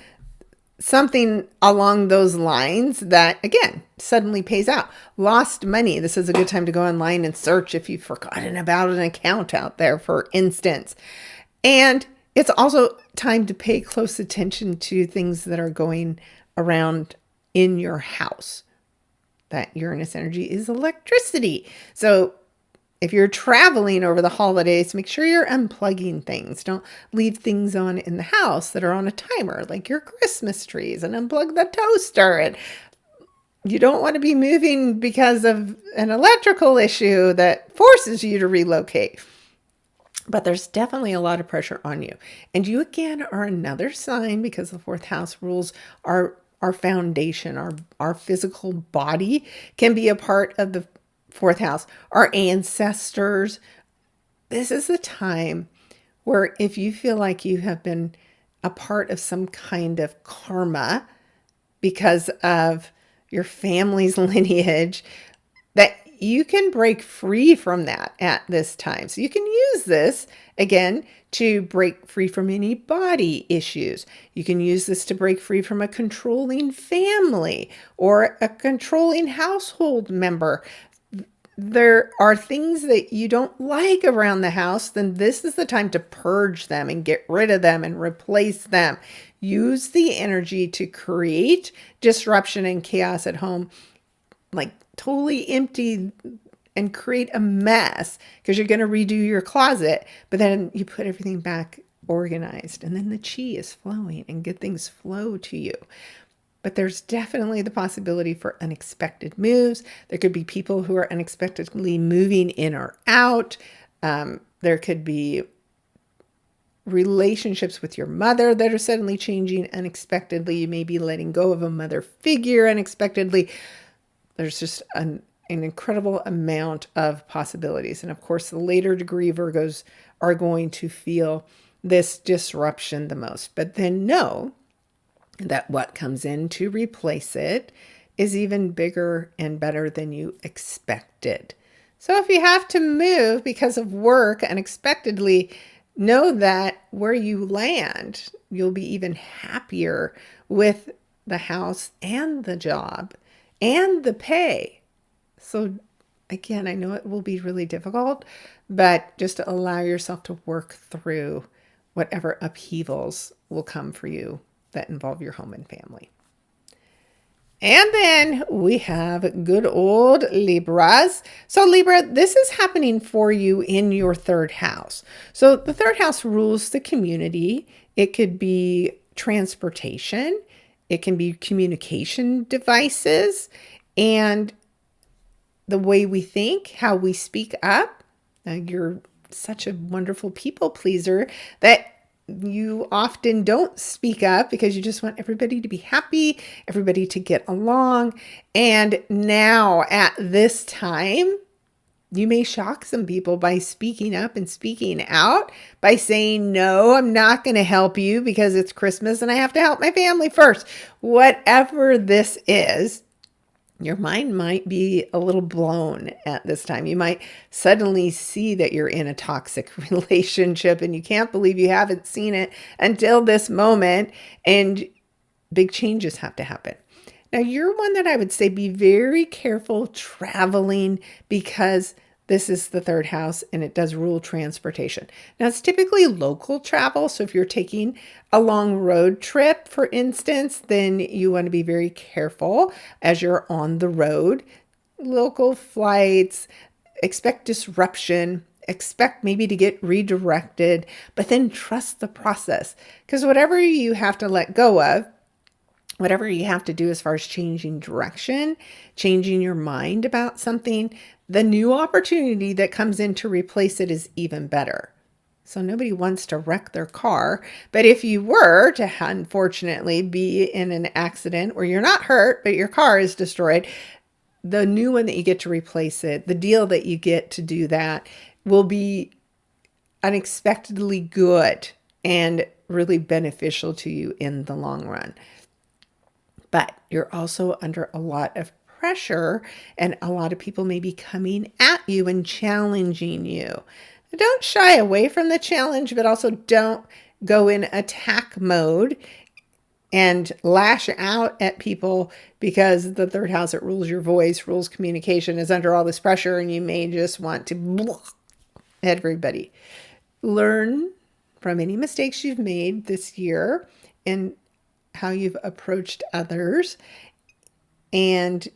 something along those lines that, again, suddenly pays out. Lost money. This is a good time to go online and search if you've forgotten about an account out there, for instance. And it's also time to pay close attention to things that are going around in your house. That Uranus energy is electricity. So if you're traveling over the holidays, make sure you're unplugging things. Don't leave things on in the house that are on a timer, like your Christmas trees, and unplug the toaster. And you don't want to be moving because of an electrical issue that forces you to relocate. But there's definitely a lot of pressure on you. And you, again, are another sign, because the fourth house rules our foundation, our physical body can be a part of the fourth house, our ancestors. This is the time where if you feel like you have been a part of some kind of karma because of your family's lineage, that you can break free from that at this time. So you can use this, again, to break free from any body issues. You can use this to break free from a controlling family or a controlling household member. There are things that you don't like around the house, then this is the time to purge them and get rid of them and replace them. Use the energy to create disruption and chaos at home, like totally empty and create a mess, because you're going to redo your closet, but then you put everything back organized, and then the chi is flowing and good things flow to you. But there's definitely the possibility for unexpected moves. There could be people who are unexpectedly moving in or out. There could be relationships with your mother that are suddenly changing unexpectedly. You may be letting go of a mother figure unexpectedly. There's just an incredible amount of possibilities. And of course, the later degree Virgos are going to feel this disruption the most. But then know that what comes in to replace it is even bigger and better than you expected. So if you have to move because of work unexpectedly, know that where you land, you'll be even happier with the house and the job and the pay. So again, I know it will be really difficult, but just to allow yourself to work through whatever upheavals will come for you that involve your home and family. And then we have good old Libras. So Libra, this is happening for you in your third house. So the third house rules the community. It could be transportation. It can be communication devices and the way we think, how we speak up. You're such a wonderful people pleaser that you often don't speak up because you just want everybody to be happy, everybody to get along. And now at this time, you may shock some people by speaking up and speaking out, by saying, no, I'm not going to help you because it's Christmas and I have to help my family first. Whatever this is, your mind might be a little blown at this time. You might suddenly see that you're in a toxic relationship and you can't believe you haven't seen it until this moment, and big changes have to happen. Now, you're one that I would say be very careful traveling, because This is the third house, and it does rule transportation. Now, it's typically local travel. So if you're taking a long road trip, for instance, then you want to be very careful as you're on the road. Local flights, expect disruption, expect maybe to get redirected, but then trust the process. Because whatever you have to let go of, whatever you have to do as far as changing direction, changing your mind about something, the new opportunity that comes in to replace it is even better. So nobody wants to wreck their car. But if you were to unfortunately be in an accident where you're not hurt, but your car is destroyed, the new one that you get to replace it, the deal that you get to do that will be unexpectedly good and really beneficial to you in the long run. But you're also under a lot of pressure, and a lot of people may be coming at you and challenging you. Don't shy away from the challenge, but also don't go in attack mode and lash out at people, because the third house, it rules your voice, rules communication, is under all this pressure, and you may just want to blah at everybody. Learn from any mistakes you've made this year and how you've approached others, and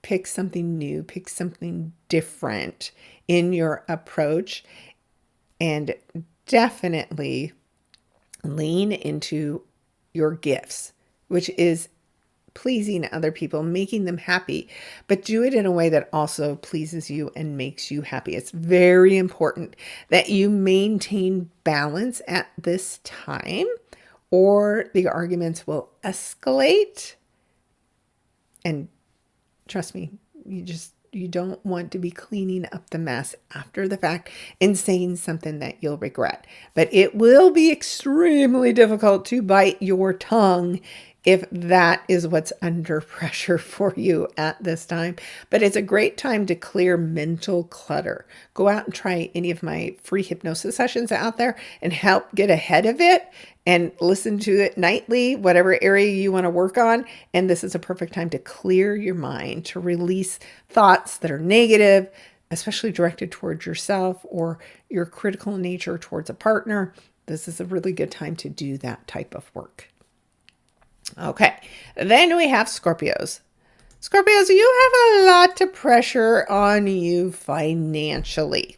pick something new, pick something different in your approach, and definitely lean into your gifts, which is pleasing other people, making them happy, but do it in a way that also pleases you and makes you happy. It's very important that you maintain balance at this time, or the arguments will escalate. And trust me, you don't want to be cleaning up the mess after the fact and saying something that you'll regret. But it will be extremely difficult to bite your tongue if that is what's under pressure for you at this time. But it's a great time to clear mental clutter. Go out and try any of my free hypnosis sessions out there and help get ahead of it, and listen to it nightly, whatever area you want to work on. And this is a perfect time to clear your mind, to release thoughts that are negative, especially directed towards yourself or your critical nature towards a partner. This is a really good time to do that type of work. Okay, then we have Scorpios. Scorpios, you have a lot of pressure on you financially,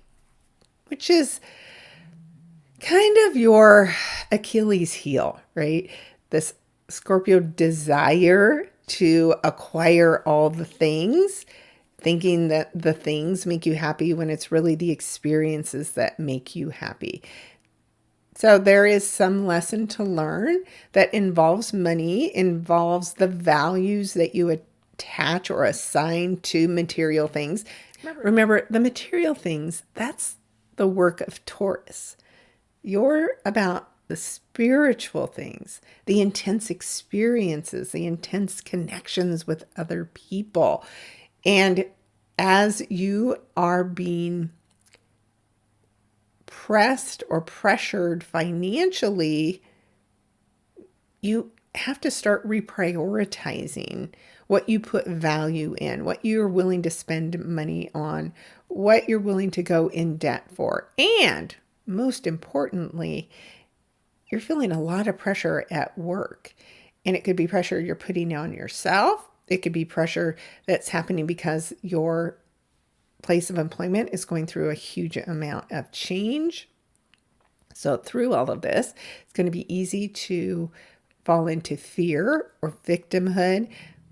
which is kind of your Achilles heel, right? This Scorpio desire to acquire all the things, thinking that the things make you happy when it's really the experiences that make you happy. So there is some lesson to learn that involves money, involves the values that you attach or assign to material things. Remember, the material things, that's the work of Taurus. You're about the spiritual things, the intense experiences, the intense connections with other people. And as you are being pressed or pressured financially, you have to start reprioritizing what you put value in, what you're willing to spend money on, what you're willing to go in debt for. And most importantly, you're feeling a lot of pressure at work. And it could be pressure you're putting on yourself. It could be pressure that's happening because your place of employment is going through a huge amount of change. So through all of this, it's going to be easy to fall into fear or victimhood,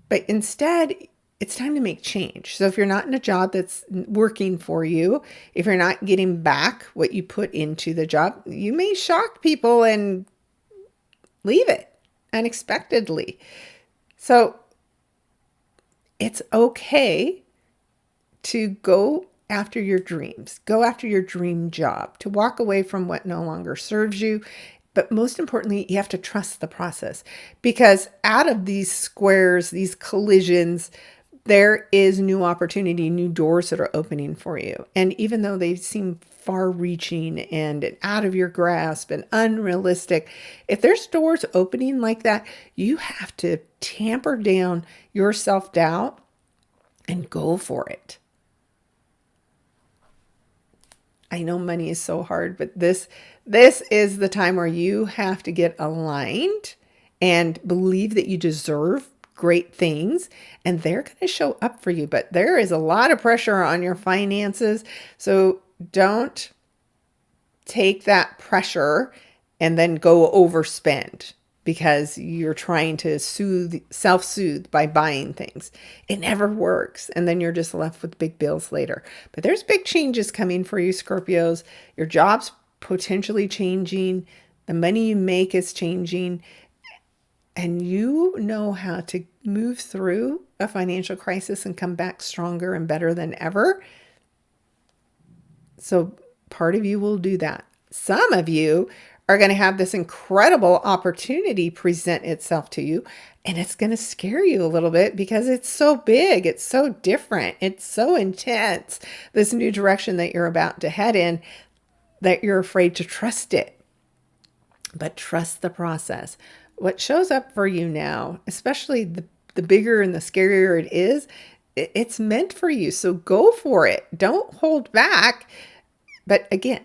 but instead it's time to make change. So if you're not in a job that's working for you, if you're not getting back what you put into the job, you may shock people and leave it unexpectedly. So it's okay to go after your dreams, go after your dream job, to walk away from what no longer serves you. But most importantly, you have to trust the process, because out of these squares, these collisions, there is new opportunity, new doors that are opening for you. And even though they seem far-reaching and out of your grasp and unrealistic, if there's doors opening like that, you have to tamper down your self-doubt and go for it. I know money is so hard, but this is the time where you have to get aligned and believe that you deserve great things, and they're going to show up for you. But there is a lot of pressure on your finances, so don't take that pressure and then go overspend because you're trying to self-soothe by buying things. It never works. And then you're just left with big bills later. But there's big changes coming for you, Scorpios. Your job's potentially changing. The money you make is changing. And you know how to move through a financial crisis and come back stronger and better than ever. So part of you will do that. Some of you are going to have this incredible opportunity present itself to you, and it's going to scare you a little bit because it's so big, it's so different, it's so intense, this new direction that you're about to head in, that you're afraid to trust it. But trust the process. What shows up for you now, especially the bigger and the scarier it is, it's meant for you. So go for it. Don't hold back. But again,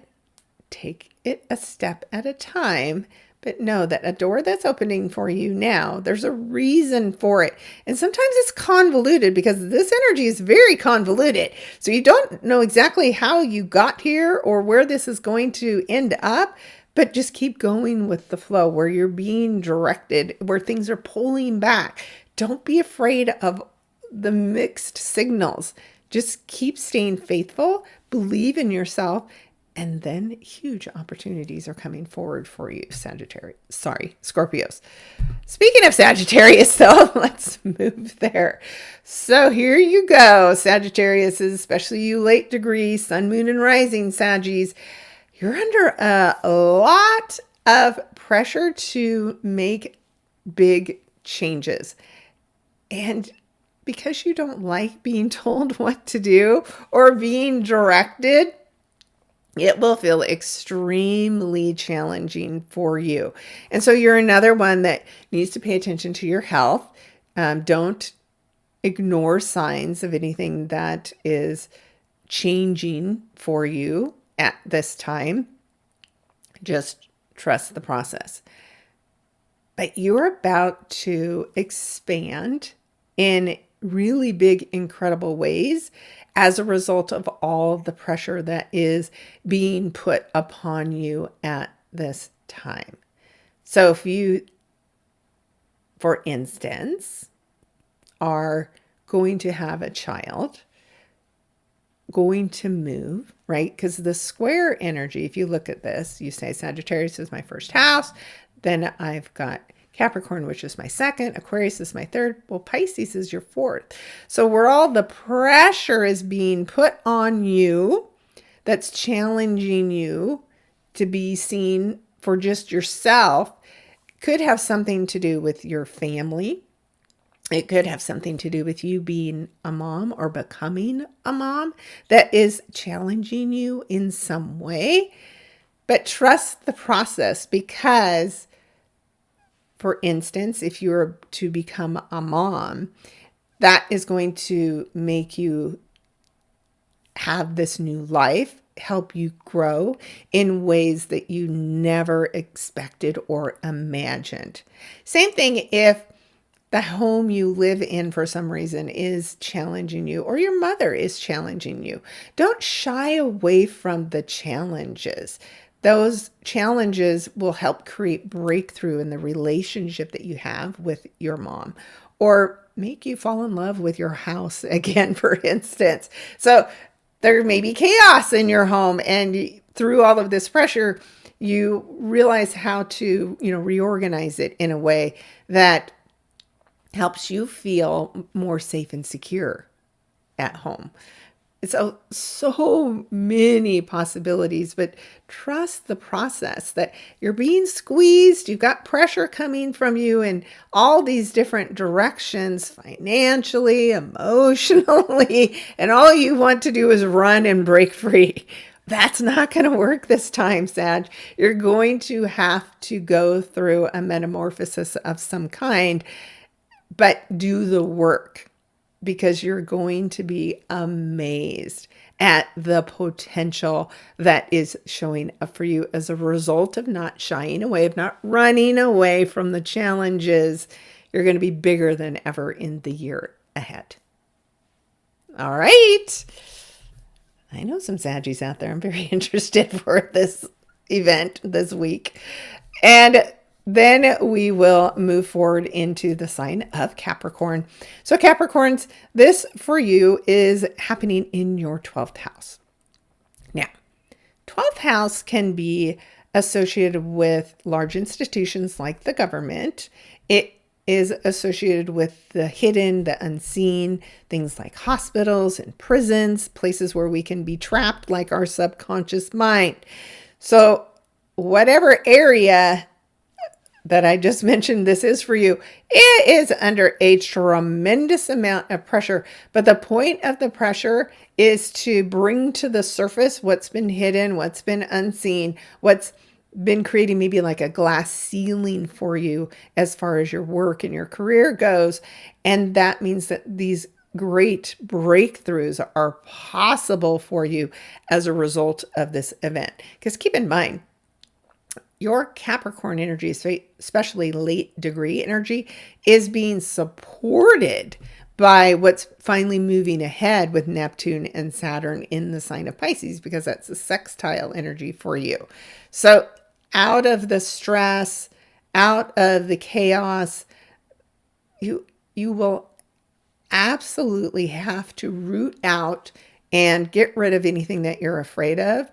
take it a step at a time, but know that a door that's opening for you now, there's a reason for it. And sometimes it's convoluted because this energy is very convoluted. So you don't know exactly how you got here or where this is going to end up, but just keep going with the flow where you're being directed, where things are pulling back. Don't be afraid of the mixed signals. Just keep staying faithful, believe in yourself, and then huge opportunities are coming forward for you, Scorpios. Speaking of Sagittarius, though, let's move there. So here you go, Sagittarius, especially you late degree, sun, moon, and rising Saggies. You're under a lot of pressure to make big changes. And because you don't like being told what to do or being directed, it will feel extremely challenging for you. And so you're another one that needs to pay attention to your health. Don't ignore signs of anything that is changing for you at this time. Just trust the process. But you're about to expand in really big, incredible ways as a result of all the pressure that is being put upon you at this time. So if you, for instance, are going to have a child, going to move, right? Because the square energy, if you look at this, you say Sagittarius is my first house, then I've got Capricorn, which is my second. Aquarius is my third. Well, Pisces is your fourth. So where all the pressure is being put on you, that's challenging you to be seen for just yourself, could have something to do with your family. It could have something to do with you being a mom or becoming a mom that is challenging you in some way. But trust the process because, for instance, if you were to become a mom, that is going to make you have this new life, help you grow in ways that you never expected or imagined. Same thing if the home you live in for some reason is challenging you or your mother is challenging you. Don't shy away from the challenges. Those challenges will help create breakthrough in the relationship that you have with your mom or make you fall in love with your house again, for instance. So there may be chaos in your home, and through all of this pressure, you realize how to, reorganize it in a way that helps you feel more safe and secure at home. It's so many possibilities, but trust the process that you're being squeezed. You've got pressure coming from you in all these different directions, financially, emotionally, and all you want to do is run and break free. That's not going to work this time, Sag. You're going to have to go through a metamorphosis of some kind, but do the work. because you're going to be amazed at the potential that is showing up for you as a result of not shying away, of not running away from the challenges. You're going to be bigger than ever in the year ahead. All right. I know some Saggies out there. I'm very interested for this event this week. And then we will move forward into the sign of Capricorn. So Capricorns, this for you is happening in your 12th house. Now, 12th house can be associated with large institutions like the government. It is associated with the hidden, the unseen, things like hospitals and prisons, places where we can be trapped like our subconscious mind. So whatever area that I just mentioned this is for you, it is under a tremendous amount of pressure. But the point of the pressure is to bring to the surface what's been hidden, what's been unseen, what's been creating maybe like a glass ceiling for you as far as your work and your career goes. And that means that these great breakthroughs are possible for you as a result of this event. Because keep in mind, your Capricorn energy, especially late degree energy, is being supported by what's finally moving ahead with Neptune and Saturn in the sign of Pisces, because that's a sextile energy for you. So out of the stress, out of the chaos, you will absolutely have to root out and get rid of anything that you're afraid of,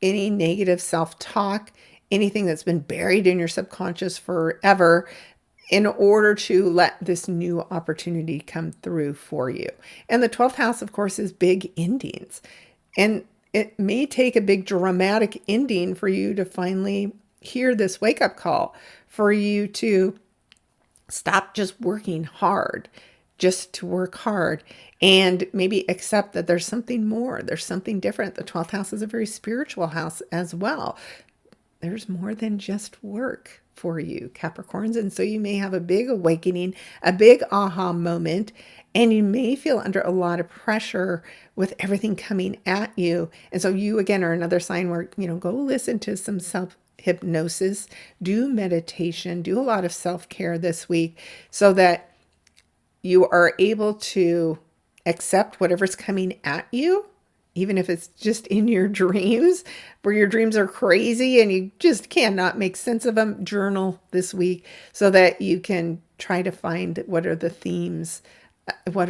any negative self-talk, anything that's been buried in your subconscious forever, in order to let this new opportunity come through for you. And the 12th house, of course, is big endings. And it may take a big dramatic ending for you to finally hear this wake-up call, for you to stop just working hard, just to work hard, and maybe accept that there's something more, there's something different. The 12th house is a very spiritual house as well. There's more than just work for you, Capricorns. And so you may have a big awakening, a big aha moment, and you may feel under a lot of pressure with everything coming at you. And so you, again, are another sign where, go listen to some self-hypnosis, do meditation, do a lot of self-care this week so that you are able to accept whatever's coming at you, even if it's just in your dreams, where your dreams are crazy and you just cannot make sense of them. Journal this week so that you can try to find what are the themes, what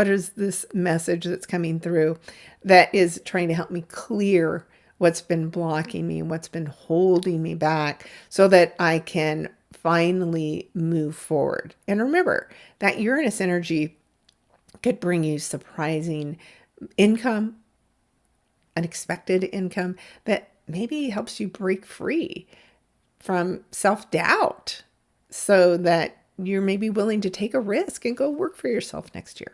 is this message that's coming through that is trying to help me clear what's been blocking me and what's been holding me back so that I can finally move forward. And remember that Uranus energy could bring you surprising income, unexpected income that maybe helps you break free from self-doubt so that you're maybe willing to take a risk and go work for yourself next year.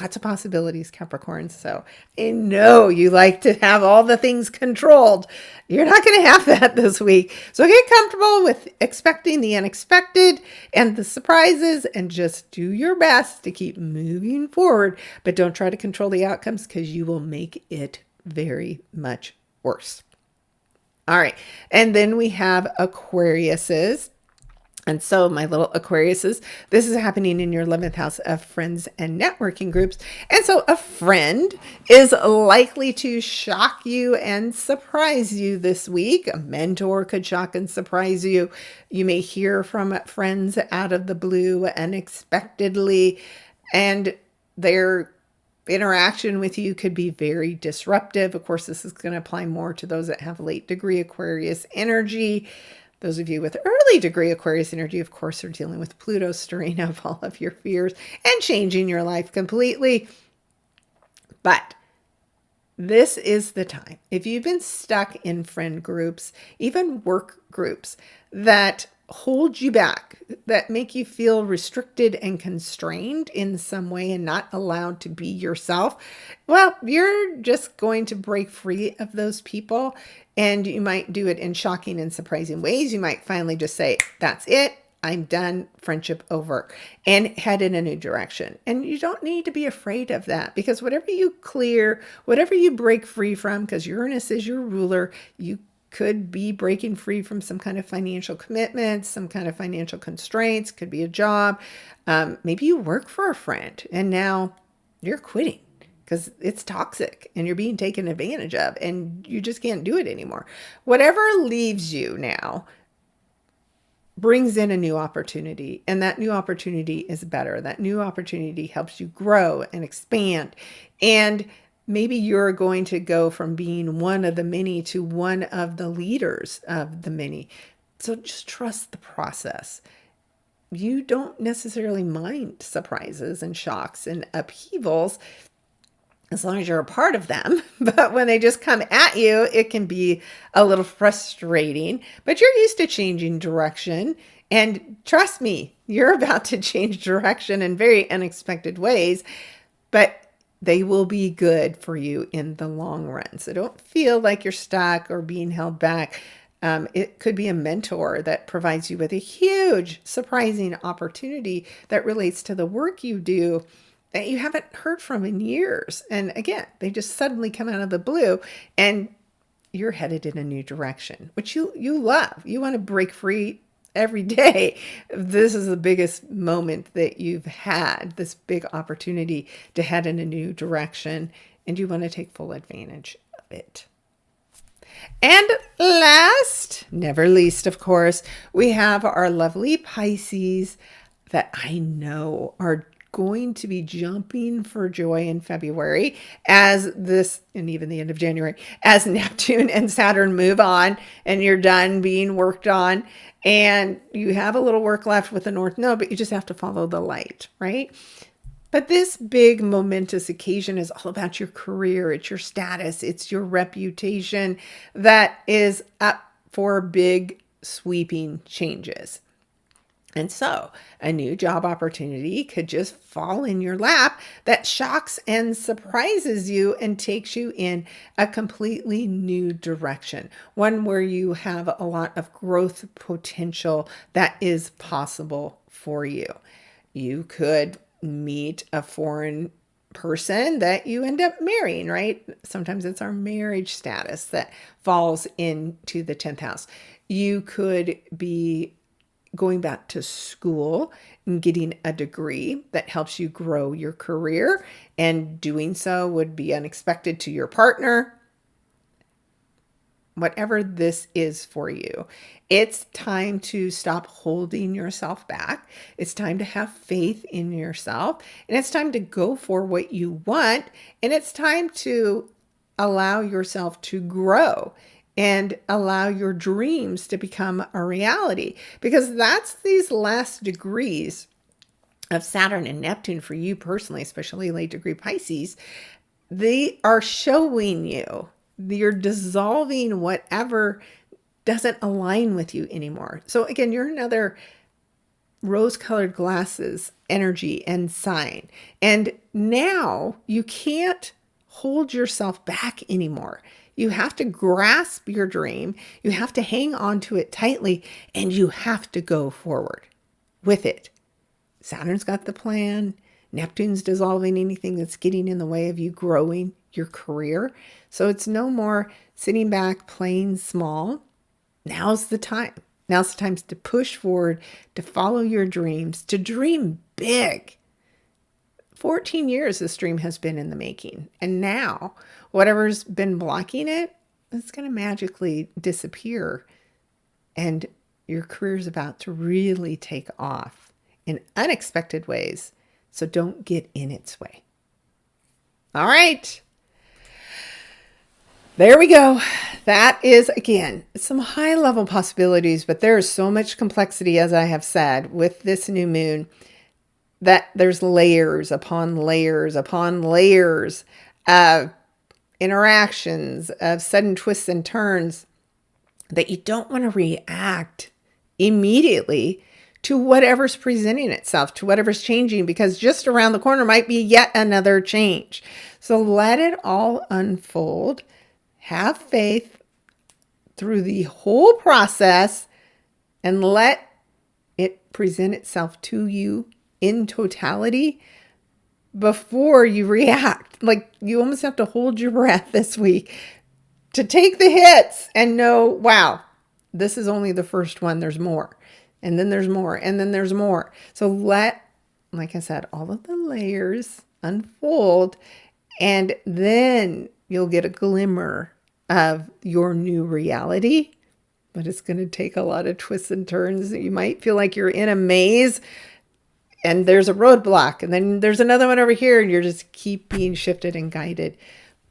Lots of possibilities, Capricorns. So I know you like to have all the things controlled. You're not going to have that this week. So get comfortable with expecting the unexpected and the surprises and just do your best to keep moving forward. But don't try to control the outcomes because you will make it very much worse. All right. And then we have Aquariuses. And so my little Aquariuses, this is happening in your 11th house of friends and networking groups. And so a friend is likely to shock you and surprise you this week. A mentor could shock and surprise you. You may hear from friends out of the blue unexpectedly, and their interaction with you could be very disruptive. Of course, this is going to apply more to those that have late degree Aquarius energy. Those of you with early degree Aquarius energy, of course, are dealing with Pluto stirring up all of your fears and changing your life completely. But this is the time. If you've been stuck in friend groups, even work groups that hold you back, that make you feel restricted and constrained in some way and not allowed to be yourself, well, you're just going to break free of those people. And you might do it in shocking and surprising ways. You might finally just say, that's it. I'm done, friendship over, and head in a new direction. And you don't need to be afraid of that, because whatever you clear, whatever you break free from, because Uranus is your ruler, you could be breaking free from some kind of financial commitments, some kind of financial constraints, could be a job. Maybe you work for a friend and now you're quitting because it's toxic and you're being taken advantage of and you just can't do it anymore. Whatever leaves you now brings in a new opportunity, and that new opportunity is better. That new opportunity helps you grow and expand. And maybe you're going to go from being one of the many to one of the leaders of the many. So just trust the process. You don't necessarily mind surprises and shocks and upheavals as long as you're a part of them. But when they just come at you, it can be a little frustrating, but you're used to changing direction. And trust me, you're about to change direction in very unexpected ways, but they will be good for you in the long run. So don't feel like you're stuck or being held back. It could be a mentor that provides you with a huge, surprising opportunity that relates to the work you do that you haven't heard from in years. And again, they just suddenly come out of the blue and you're headed in a new direction, which you love. You want to break free every day. This is the biggest moment that you've had, this big opportunity to head in a new direction, and you want to take full advantage of it. And last, never least, of course, we have our lovely Pisces that I know are going to be jumping for joy in February as this, and even the end of January, as Neptune and Saturn move on and you're done being worked on and you have a little work left with the North Node, but you just have to follow the light, right? But this big momentous occasion is all about your career. It's your status. It's your reputation that is up for big sweeping changes. And so a new job opportunity could just fall in your lap that shocks and surprises you and takes you in a completely new direction, one where you have a lot of growth potential that is possible for you. You could meet a foreign person that you end up marrying, right? Sometimes it's our marriage status that falls into the 10th house. You could be going back to school and getting a degree that helps you grow your career, and doing so would be unexpected to your partner. Whatever this is for you, it's time to stop holding yourself back. It's time to have faith in yourself, and it's time to go for what you want, and it's time to allow yourself to grow and allow your dreams to become a reality, because that's these last degrees of Saturn and Neptune for you personally, especially late degree Pisces. They are showing you you're dissolving whatever doesn't align with you anymore. So again, you're another rose-colored glasses energy and sign. And now you can't hold yourself back anymore. You have to grasp your dream. You have to hang on to it tightly, and you have to go forward with it. Saturn's got the plan. Neptune's dissolving anything that's getting in the way of you growing your career. So it's no more sitting back, playing small. Now's the time. Now's the time to push forward, to follow your dreams, to dream big. 14 years this dream has been in the making. And now, whatever's been blocking it, it's going to magically disappear. And your career's about to really take off in unexpected ways. So don't get in its way. All right. There we go. That is, again, some high-level possibilities, but there is so much complexity, as I have said, with this new moon, that there's layers upon layers upon layers of interactions, of sudden twists and turns, that you don't want to react immediately to whatever's presenting itself, to whatever's changing, because just around the corner might be yet another change. So let it all unfold. Have faith through the whole process, and let it present itself to you in totality before you react. Like, you almost have to hold your breath this week to take the hits and know, wow, this is only the first one. There's more. And then there's more. And then there's more. So like I said, all of the layers unfold, and then you'll get a glimmer of your new reality. But it's going to take a lot of twists and turns. You might feel like you're in a maze and there's a roadblock, and then there's another one over here, and you're just keep being shifted and guided.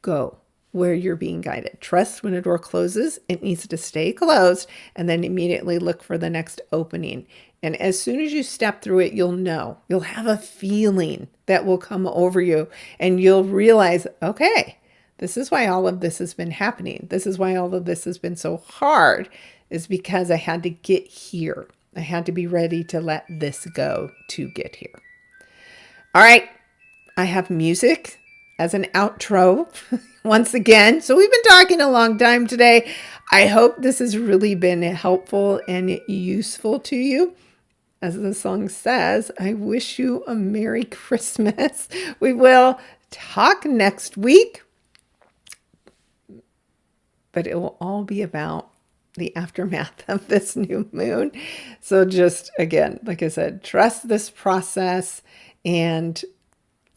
Go where you're being guided. Trust when a door closes, it needs to stay closed, and then immediately look for the next opening. And as soon as you step through it, you'll know. You'll have a feeling that will come over you, and you'll realize, okay, this is why all of this has been happening. This is why all of this has been so hard, is because I had to get here. I had to be ready to let this go to get here. All right, I have music as an outro once again. So we've been talking a long time today. I hope this has really been helpful and useful to you. As the song says, I wish you a Merry Christmas. We will talk next week, but it will all be about the aftermath of this new moon. So just, again, like I said, trust this process and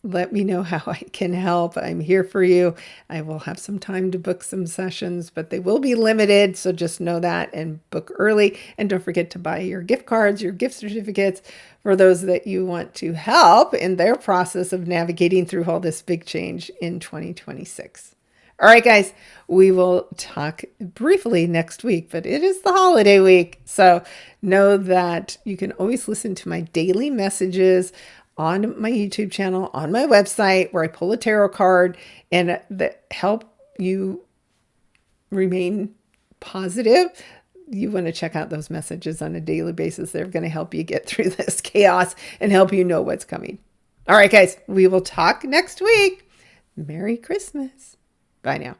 let me know how I can help. I'm here for you. I will have some time to book some sessions, but they will be limited. So just know that and book early. And don't forget to buy your gift cards, your gift certificates for those that you want to help in their process of navigating through all this big change in 2026. All right, guys, we will talk briefly next week, but it is the holiday week. So know that you can always listen to my daily messages on my YouTube channel, on my website, where I pull a tarot card and that help you remain positive. You want to check out those messages on a daily basis. They're going to help you get through this chaos and help you know what's coming. All right, guys, we will talk next week. Merry Christmas. Bye now.